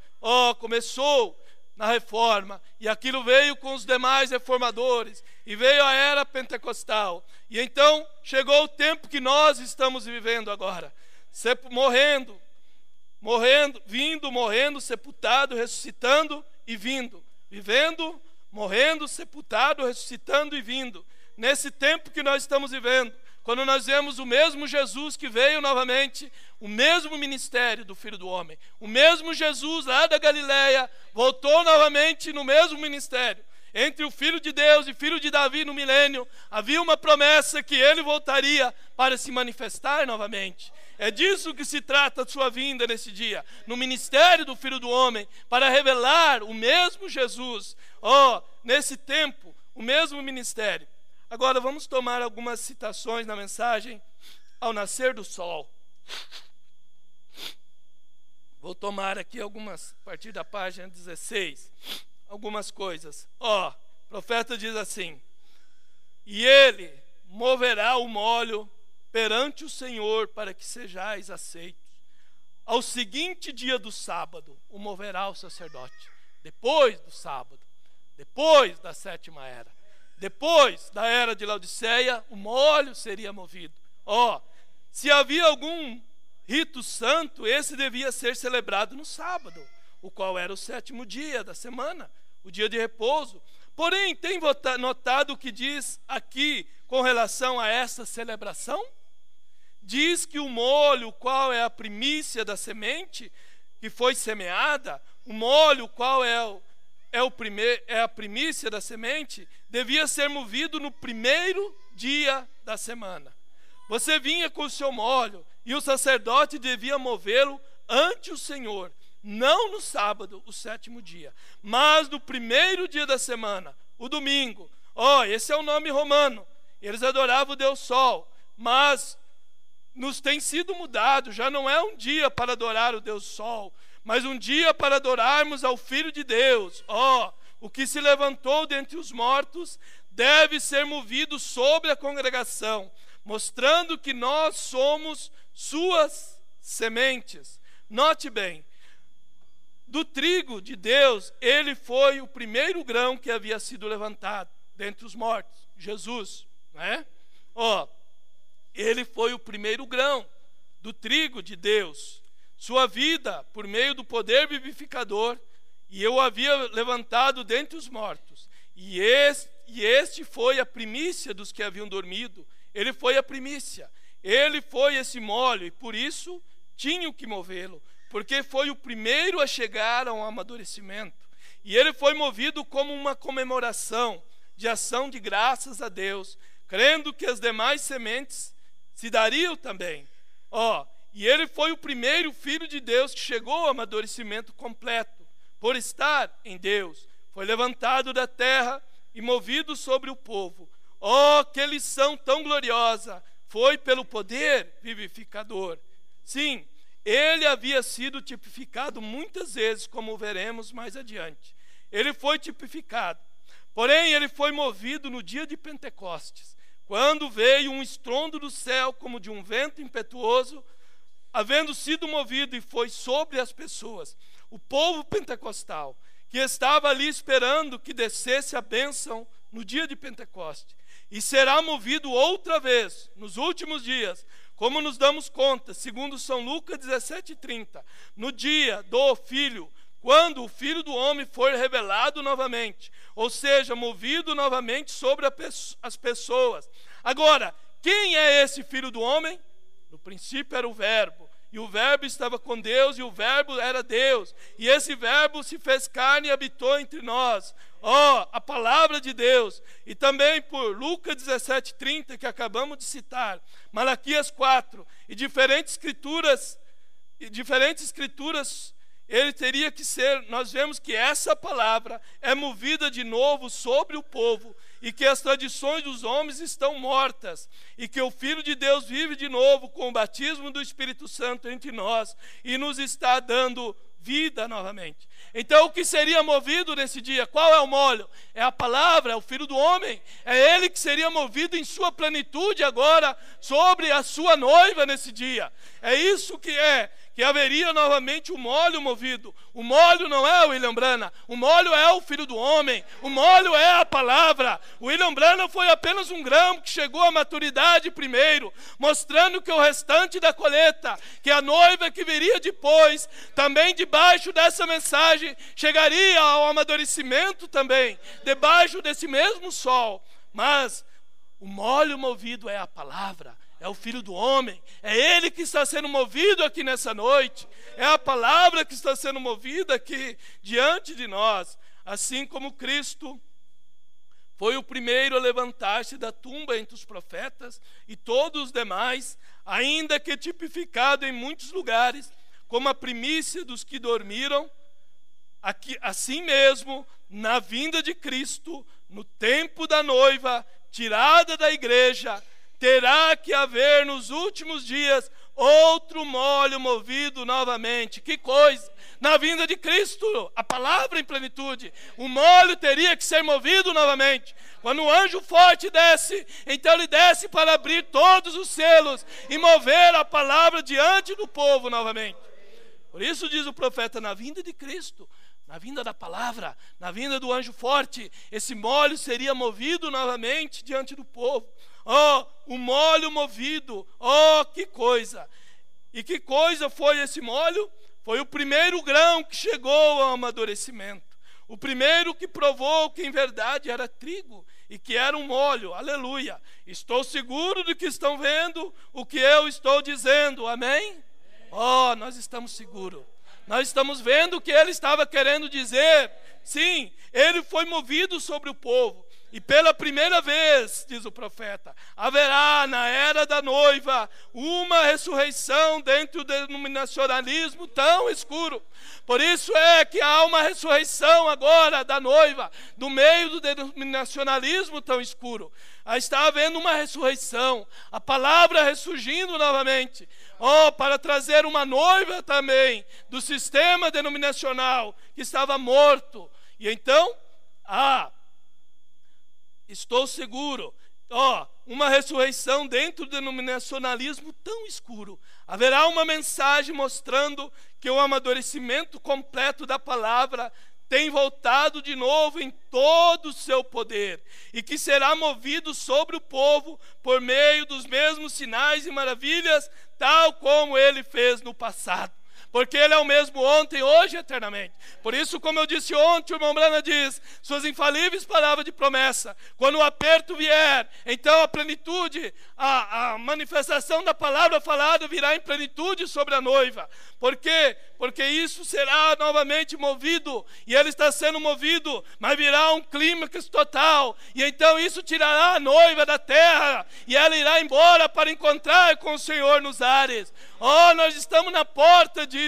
Começou na reforma, e aquilo veio com os demais reformadores, e veio a era pentecostal, e então chegou o tempo que nós estamos vivendo agora, morrendo, sepultado, ressuscitando e vindo, vivendo, morrendo, sepultado, ressuscitando e vindo. Nesse tempo que nós estamos vivendo, quando nós vemos o mesmo Jesus que veio novamente, o mesmo ministério do Filho do Homem, o mesmo Jesus lá da Galileia, voltou novamente no mesmo ministério. Entre o Filho de Deus e Filho de Davi no milênio, havia uma promessa que ele voltaria para se manifestar novamente. É disso que se trata a sua vinda nesse dia, no ministério do Filho do Homem, para revelar o mesmo Jesus, nesse tempo, o mesmo ministério. Agora vamos tomar algumas citações na mensagem ao nascer do sol. Vou tomar aqui algumas, a partir da página 16, algumas coisas. O profeta diz assim: e ele moverá o molho perante o Senhor para que sejais aceitos. Ao seguinte dia do sábado, o moverá o sacerdote. Depois do sábado, depois da 7ª era, depois da era de Laodiceia, o molho seria movido. Se havia algum rito santo, esse devia ser celebrado no sábado, o qual era o 7º dia da semana, o dia de repouso. Porém, tem notado o que diz aqui com relação a essa celebração? Diz que o molho, o qual é a primícia da semente que foi semeada, o molho, o qual é a primícia da semente, devia ser movido no 1º dia da semana. Você vinha com o seu molho e o sacerdote devia movê-lo ante o Senhor, não no sábado, o 7º dia, mas no 1º dia da semana, o domingo. Esse é o nome romano. Eles adoravam o Deus Sol, mas nos tem sido mudado. Já não é um dia para adorar o Deus Sol, mas um dia para adorarmos ao Filho de Deus. O que se levantou dentre os mortos deve ser movido sobre a congregação, mostrando que nós somos suas sementes. Note bem, do trigo de Deus, ele foi o primeiro grão que havia sido levantado dentre os mortos, Jesus, não é? Ele foi o primeiro grão do trigo de Deus. Sua vida, por meio do poder vivificador, e eu havia levantado dentre os mortos. E este foi a primícia dos que haviam dormido. Ele foi a primícia. Ele foi esse molho, e por isso tinham que movê-lo, porque foi o primeiro a chegar ao amadurecimento. E ele foi movido como uma comemoração de ação de graças a Deus, crendo que as demais sementes se dariam também. E ele foi o primeiro Filho de Deus que chegou ao amadurecimento completo, por estar em Deus. Foi levantado da terra e movido sobre o povo. Oh, que lição tão gloriosa! Foi pelo poder vivificador. Sim, ele havia sido tipificado muitas vezes, como veremos mais adiante. Ele foi tipificado. Porém, ele foi movido no dia de Pentecostes, quando veio um estrondo do céu como de um vento impetuoso, havendo sido movido e foi sobre as pessoas, o povo pentecostal, que estava ali esperando que descesse a bênção no dia de Pentecostes. E será movido outra vez, nos últimos dias, como nos damos conta, segundo São Lucas 17:30, no dia do Filho, quando o Filho do Homem for revelado novamente, ou seja, movido novamente sobre as pessoas. Agora, quem é esse Filho do Homem? No princípio era o Verbo, e o Verbo estava com Deus, e o Verbo era Deus, e esse Verbo se fez carne e habitou entre nós. Ó, a palavra de Deus. E também por Lucas 17:30, que acabamos de citar, Malaquias 4, e diferentes escrituras, ele teria que ser. Nós vemos que essa palavra é movida de novo sobre o povo, e que as tradições dos homens estão mortas, e que o Filho de Deus vive de novo com o batismo do Espírito Santo entre nós, e nos está dando vida novamente. Então, o que seria movido nesse dia? Qual é o molho? É a palavra, é o Filho do Homem. É ele que seria movido em sua plenitude agora sobre a sua noiva nesse dia. É isso que haveria novamente o molho movido. O molho não é o William Branham, o molho é o Filho do Homem, o molho é a palavra. O William Branham foi apenas um grão que chegou à maturidade primeiro, mostrando que o restante da colheita, que a noiva que viria depois, também debaixo dessa mensagem, chegaria ao amadurecimento também, debaixo desse mesmo sol. Mas o molho movido é a palavra, é o Filho do Homem, é ele que está sendo movido aqui nessa noite, é a palavra que está sendo movida aqui diante de nós. Assim como Cristo foi o primeiro a levantar-se da tumba entre os profetas e todos os demais, ainda que tipificado em muitos lugares como a primícia dos que dormiram, aqui, assim mesmo, na vinda de Cristo, no tempo da noiva, tirada da igreja, terá que haver nos últimos dias outro molho movido novamente. Que coisa! Na vinda de Cristo, a palavra em plenitude, o molho teria que ser movido novamente. Quando o anjo forte desce, então ele desce para abrir todos os selos e mover a palavra diante do povo novamente. Por isso diz o profeta, na vinda de Cristo, na vinda da palavra, na vinda do anjo forte, esse molho seria movido novamente diante do povo. Oh, o molho movido, oh, que coisa! E que coisa foi esse molho? Foi o primeiro grão que chegou ao amadurecimento. O primeiro que provou que em verdade era trigo e que era um molho. Aleluia! Estou seguro de que estão vendo o que eu estou dizendo. Amém? Oh, nós estamos seguros. Nós estamos vendo o que ele estava querendo dizer. Sim, ele foi movido sobre o povo. E pela primeira vez, diz o profeta, haverá na era da noiva uma ressurreição dentro do denominacionalismo tão escuro. Por isso é que há uma ressurreição agora da noiva, do meio do denominacionalismo tão escuro. Está havendo uma ressurreição, a palavra ressurgindo novamente. Oh, para trazer uma noiva também do sistema denominacional que estava morto. E então, estou seguro, uma ressurreição dentro do denominacionalismo tão escuro. Haverá uma mensagem mostrando que o amadurecimento completo da palavra tem voltado de novo em todo o seu poder, e que será movido sobre o povo por meio dos mesmos sinais e maravilhas, tal como ele fez no passado. Porque ele é o mesmo ontem, hoje e eternamente. Por isso, como eu disse ontem, o irmão Branham diz, suas infalíveis palavras de promessa, quando o aperto vier, então a plenitude, a manifestação da palavra falada virá em plenitude sobre a noiva. Por quê? Porque isso será novamente movido, e ele está sendo movido, mas virá um clímax total, e então isso tirará a noiva da terra, e ela irá embora para encontrar com o Senhor nos ares. Oh, nós estamos na porta disso.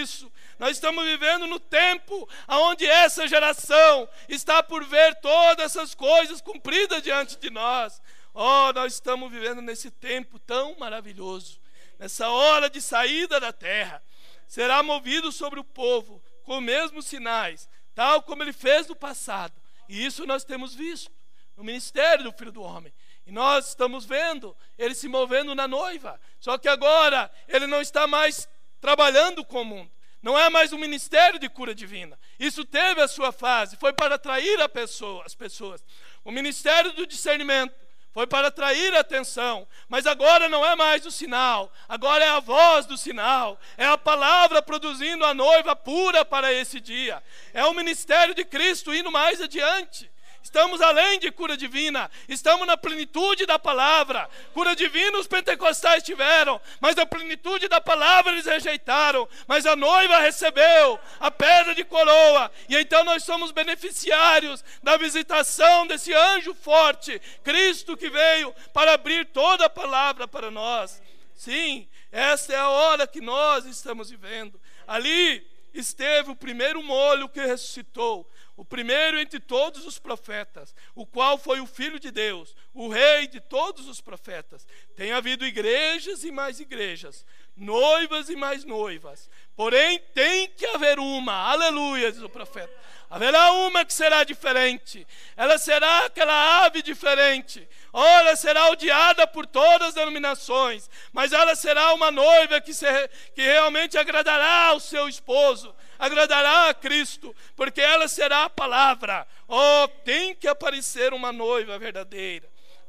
Nós estamos vivendo no tempo onde essa geração está por ver todas essas coisas cumpridas diante de nós. Oh, nós estamos vivendo nesse tempo tão maravilhoso, nessa hora de saída da terra. Será movido sobre o povo com os mesmos sinais, tal como ele fez no passado. E isso nós temos visto no ministério do Filho do Homem. E nós estamos vendo ele se movendo na noiva. Só que agora ele não está mais trabalhando com o mundo. Não é mais um ministério de cura divina. Isso teve a sua fase, foi para atrair as pessoas. O ministério do discernimento foi para atrair a atenção, mas agora não é mais o sinal, agora é a voz do sinal, é a palavra produzindo a noiva pura para esse dia. É o ministério de Cristo indo mais adiante. Estamos além de cura divina, estamos na plenitude da palavra. Cura divina os pentecostais tiveram, mas a plenitude da palavra eles rejeitaram. Mas a noiva recebeu a pedra de coroa, e então nós somos beneficiários da visitação desse anjo forte, Cristo, que veio para abrir toda a palavra para nós. Sim, esta é a hora que nós estamos vivendo. Ali esteve o primeiro molho que ressuscitou, o primeiro entre todos os profetas, o qual foi o Filho de Deus, o Rei de todos os profetas. Tem havido igrejas e mais igrejas, noivas e mais noivas, porém tem que haver uma, aleluia, diz o profeta. Haverá uma que será diferente, ela será aquela ave diferente. Ela será odiada por todas as denominações, mas ela será uma noiva que realmente agradará ao seu esposo, agradará a Cristo, porque ela será a palavra. Oh, tem que aparecer uma noiva verdadeira,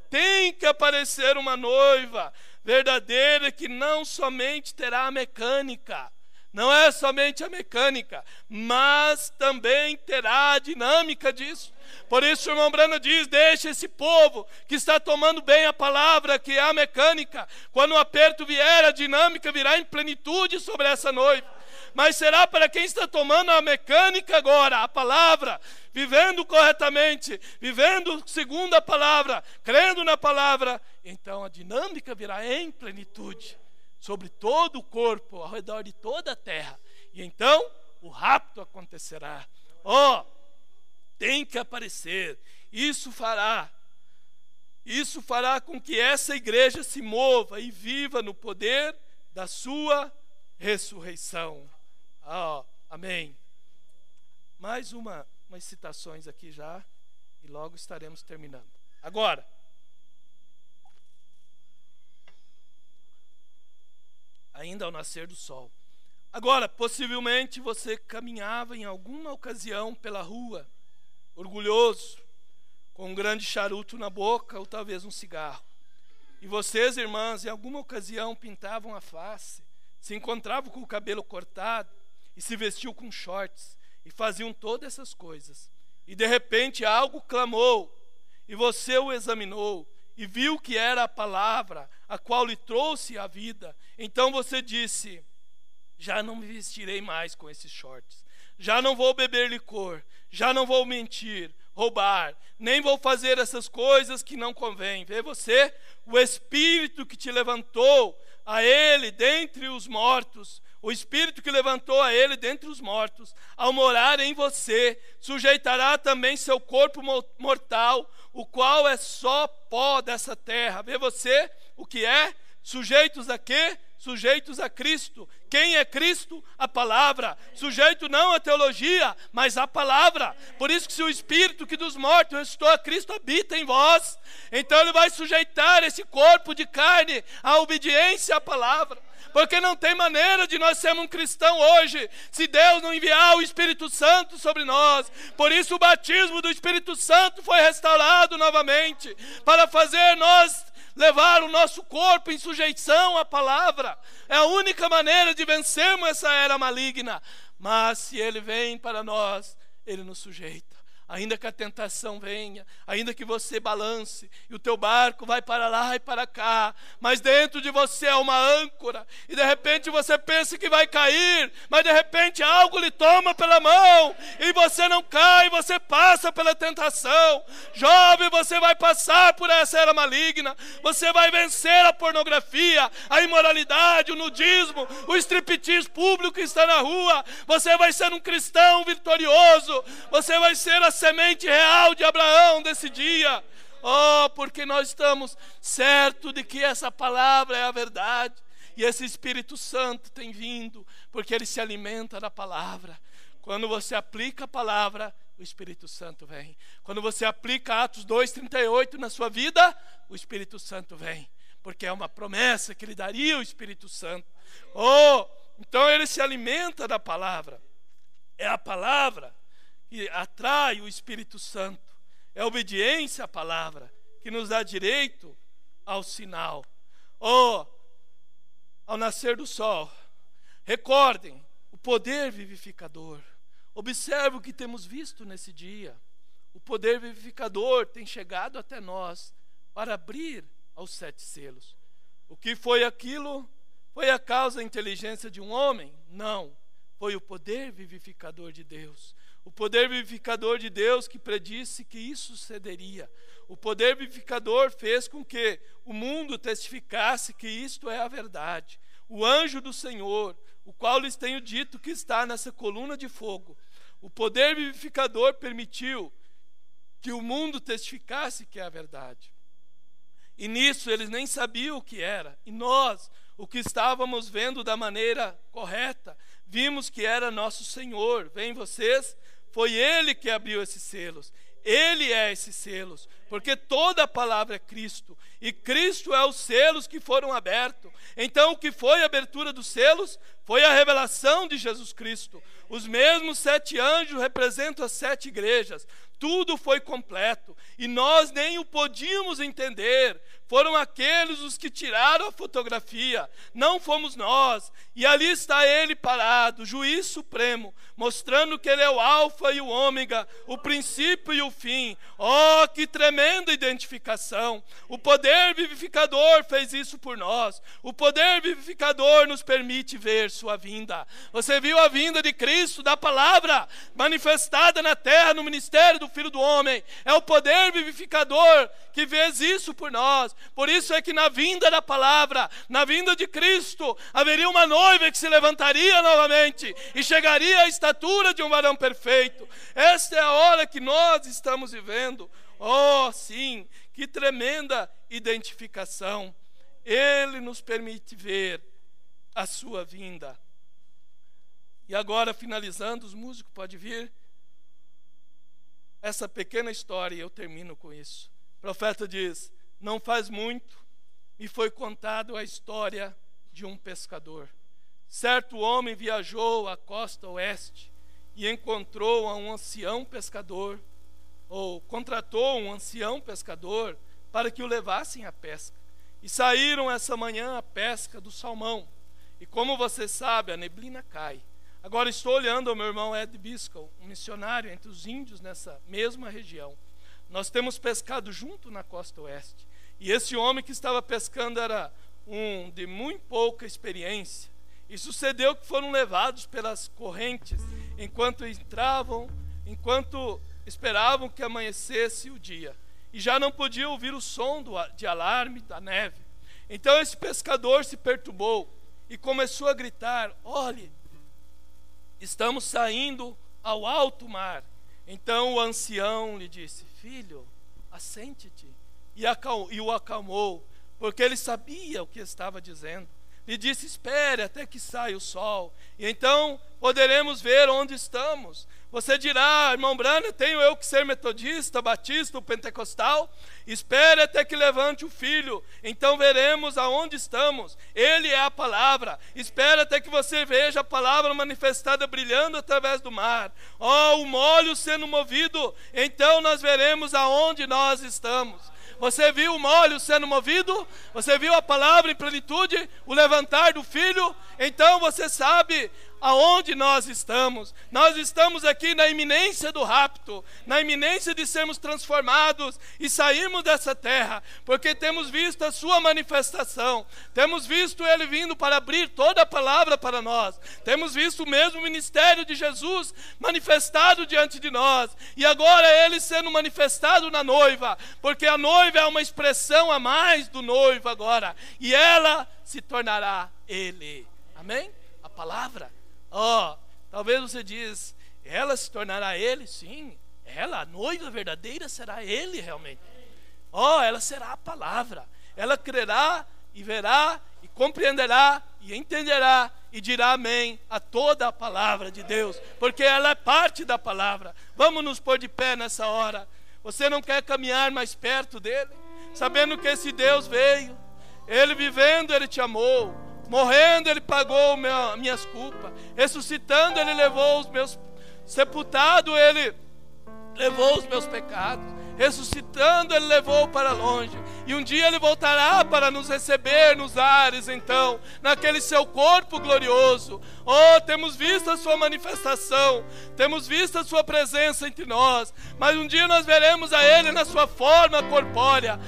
tem que aparecer uma noiva verdadeira que não somente terá a mecânica, não é somente a mecânica, mas também terá a dinâmica disso. Por isso o irmão Brano diz: deixa esse povo que está tomando bem a palavra, que é a mecânica. Quando o aperto vier, a dinâmica virá em plenitude sobre essa noiva. Mas será para quem está tomando a mecânica agora, a palavra, vivendo corretamente, vivendo segundo a palavra, crendo na palavra, então a dinâmica virá em plenitude sobre todo o corpo, ao redor de toda a terra. E então o rapto acontecerá. Oh, tem que aparecer. Isso fará com que essa igreja se mova e viva no poder da sua ressurreição. Oh, amém. Mais umas citações aqui já, e logo estaremos terminando. Agora, ainda ao nascer do sol. Agora, possivelmente você caminhava em alguma ocasião pela rua, orgulhoso, com um grande charuto na boca ou talvez um cigarro. E vocês, irmãs, em alguma ocasião pintavam a face, se encontravam com o cabelo cortado e se vestiam com shorts e faziam todas essas coisas. E de repente algo clamou e você o examinou e viu que era a palavra a qual lhe trouxe a vida. Então você disse: já não me vestirei mais com esses shorts, já não vou beber licor, já não vou mentir, roubar, nem vou fazer essas coisas que não convêm. Vê você, o Espírito que te levantou a ele dentre os mortos, o Espírito que levantou a ele dentre os mortos, ao morar em você, sujeitará também seu corpo mortal, o qual é só pó dessa terra. Vê você o que é? Sujeitos a quê? Sujeitos a Cristo. Quem é Cristo? A palavra. Sujeito não à teologia, mas à palavra. Por isso que se o Espírito que dos mortos ressuscitou a Cristo habita em vós, então ele vai sujeitar esse corpo de carne à obediência à palavra. Porque não tem maneira de nós sermos um cristão hoje se Deus não enviar o Espírito Santo sobre nós. Por isso o batismo do Espírito Santo foi restaurado novamente, para fazer nós levar o nosso corpo em sujeição à palavra. É a única maneira de vencermos essa era maligna. Mas se ele vem para nós, ele nos sujeita. Ainda que a tentação venha, ainda que você balance, e o teu barco vai para lá e para cá, mas dentro de você é uma âncora, e de repente você pensa que vai cair, mas de repente algo lhe toma pela mão, e você não cai, você passa pela tentação. Jovem, você vai passar por essa era maligna, você vai vencer a pornografia, a imoralidade, o nudismo, o striptease público que está na rua. Você vai ser um cristão vitorioso, você vai ser a semente real de Abraão desse dia. Oh, porque nós estamos certos de que essa palavra é a verdade, e esse Espírito Santo tem vindo, porque ele se alimenta da palavra. Quando você aplica a palavra, o Espírito Santo vem. Quando você aplica Atos 2:38 na sua vida, o Espírito Santo vem, porque é uma promessa que ele daria o Espírito Santo. Oh, então ele se alimenta da palavra. É a palavra que atrai o Espírito Santo. É a obediência à palavra que nos dá direito ao sinal. Oh, ao nascer do sol, recordem o poder vivificador. Observe o que temos visto nesse dia. O poder vivificador tem chegado até nós para abrir aos 7 selos. O que foi aquilo? Foi a causa da inteligência de um homem? Não. Foi o poder vivificador de Deus. O poder vivificador de Deus que predisse que isso sucederia. O poder vivificador fez com que o mundo testificasse que isto é a verdade. O anjo do Senhor, o qual lhes tenho dito que está nessa coluna de fogo. O poder vivificador permitiu que o mundo testificasse que é a verdade. E nisso eles nem sabiam o que era. E nós, o que estávamos vendo da maneira correta, vimos que era nosso Senhor. Veem vocês? Foi Ele que abriu esses selos. Ele é esses selos, porque toda a palavra é Cristo, e Cristo é os selos que foram abertos. Então o que foi a abertura dos selos? Foi a revelação de Jesus Cristo. Os mesmos 7 anjos representam as 7 igrejas. Tudo foi completo, e nós nem o podíamos entender. Foram aqueles os que tiraram a fotografia, não fomos nós. E ali está ele parado, juiz supremo, mostrando que ele é o alfa e o ômega, o princípio e o fim. Oh, que tremenda identificação! O poder vivificador fez isso por nós. O poder vivificador nos permite ver sua vinda. Você viu a vinda de Cristo, da palavra manifestada na terra, no ministério do Filho do Homem. É o poder vivificador que fez isso por nós. Por isso é que na vinda da palavra, na vinda de Cristo, haveria uma noiva que se levantaria novamente e chegaria à estatura de um varão perfeito. Esta é a hora que nós estamos vivendo. Oh, sim, que tremenda identificação. Ele nos permite ver a sua vinda. E agora, finalizando, os músicos podem vir. Essa pequena história, e eu termino com isso. O profeta diz: não faz muito me foi contado a história de um pescador. Certo homem viajou à costa oeste e encontrou um ancião pescador, ou contratou um ancião pescador para que o levassem à pesca. E saíram essa manhã à pesca do salmão. E como você sabe, a neblina cai. Agora estou olhando ao meu irmão Ed Biscoe, um missionário entre os índios nessa mesma região. Nós temos pescado junto na costa oeste. E esse homem que estava pescando era um de muito pouca experiência. E sucedeu que foram levados pelas correntes enquanto entravam, enquanto esperavam que amanhecesse o dia. E já não podiam ouvir o som de alarme da neve. Então esse pescador se perturbou e começou a gritar: olhe, estamos saindo ao alto mar. Então o ancião lhe disse: filho, assente-te. E o acalmou, porque ele sabia o que estava dizendo. Lhe disse: espere até que saia o sol, e então poderemos ver onde estamos. Você dirá: irmão Branham, tenho eu que ser metodista, batista ou pentecostal? Espere até que levante o filho, então veremos aonde estamos. Ele é a palavra. Espere até que você veja a palavra manifestada brilhando através do mar. Oh, o molho sendo movido, então nós veremos aonde nós estamos. Você viu o molho sendo movido? Você viu a palavra em plenitude? O levantar do filho? Então você sabe aonde nós estamos. Nós estamos aqui na iminência do rapto, na iminência de sermos transformados e sairmos dessa terra, porque temos visto a sua manifestação, temos visto ele vindo para abrir toda a palavra para nós, temos visto o mesmo ministério de Jesus manifestado diante de nós, e agora ele sendo manifestado na noiva, porque a noiva é uma expressão a mais do noivo agora, e ela se tornará ele. Amém? A palavra. Talvez você diz, ela se tornará ele? Sim, ela, a noiva verdadeira, será ele realmente. Ela será a palavra. Ela crerá e verá e compreenderá e entenderá e dirá amém a toda a palavra de Deus, porque ela é parte da palavra. Vamos nos pôr de pé nessa hora. Você não quer caminhar mais perto dele, sabendo que esse Deus veio, ele vivendo, ele te amou, morrendo, ele pagou minhas culpas, ressuscitando, ele levou os meus, sepultado, ele levou os meus pecados, ressuscitando, ele levou para longe, e um dia ele voltará para nos receber nos ares, então, naquele seu corpo glorioso. Temos visto a sua manifestação, temos visto a sua presença entre nós, mas um dia nós veremos a ele na sua forma corpórea.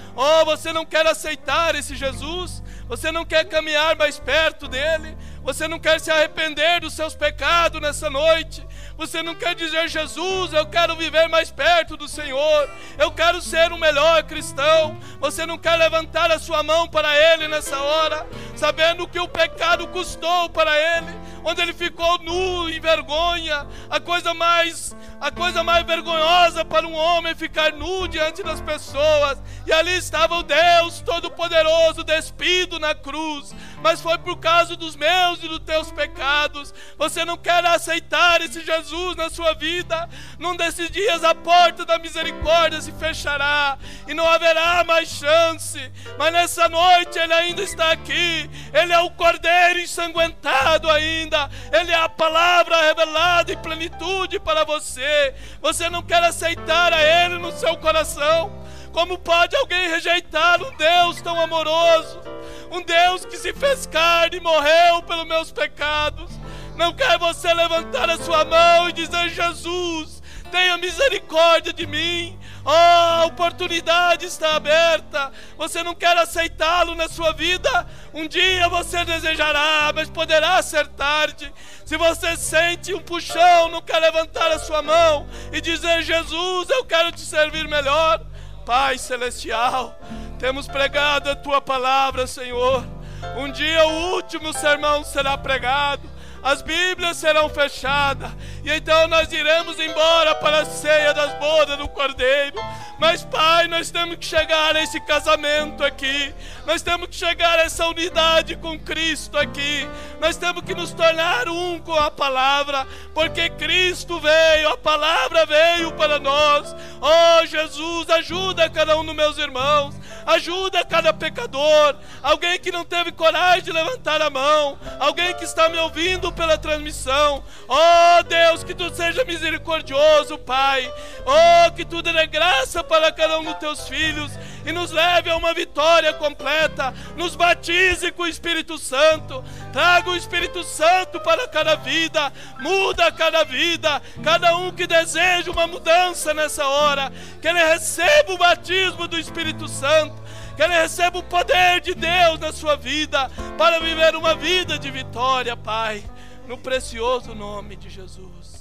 Você não quer aceitar esse Jesus? Você não quer caminhar mais perto dele? Você não quer se arrepender dos seus pecados nessa noite? Você não quer dizer, Jesus, eu quero viver mais perto do Senhor, eu quero ser um melhor cristão? Você não quer levantar a sua mão para ele nessa hora, sabendo que o pecado custou para ele, onde ele ficou nu, em vergonha? A coisa mais vergonhosa para um homem ficar nu diante das pessoas, e ali estava o Deus Todo-Poderoso despido na cruz, mas foi por causa dos meus e dos teus pecados. Você não quer aceitar esse Jesus na sua vida? Num desses dias a porta da misericórdia se fechará e não haverá mais chance, mas nessa noite ele ainda está aqui. Ele é o Cordeiro ensanguentado ainda, ele é a palavra revelada em plenitude para você. Você não quer aceitar a ele no seu coração? Como pode alguém rejeitar um Deus tão amoroso, um Deus que se fez carne e morreu pelos meus pecados? Não quer você levantar a sua mão e dizer, Jesus, tenha misericórdia de mim? A oportunidade está aberta. Você não quer aceitá-lo na sua vida? Um dia você desejará, mas poderá ser tarde. Se você sente um puxão, não quer levantar a sua mão e dizer, Jesus, eu quero te servir melhor. Pai Celestial, temos pregado a Tua palavra, Senhor. Um dia o último sermão será pregado, as Bíblias serão fechadas, e então nós iremos embora para a ceia das bodas do Cordeiro. Mas, Pai, nós temos que chegar a esse casamento aqui, nós temos que chegar a essa unidade com Cristo aqui, nós temos que nos tornar um com a palavra, porque Cristo veio, a palavra veio para nós. Jesus, ajuda cada um dos meus irmãos, ajuda cada pecador, alguém que não teve coragem de levantar a mão, alguém que está me ouvindo pela transmissão. Deus, que Tu seja misericordioso, Pai. Que Tu dê graça para cada um dos Teus filhos e nos leve a uma vitória completa. Nos batize com o Espírito Santo, traga o Espírito Santo para cada vida, muda cada vida. Cada um que deseja uma mudança nessa hora, que ele receba o batismo do Espírito Santo, que ele receba o poder de Deus na sua vida, para viver uma vida de vitória, Pai, no precioso nome de Jesus.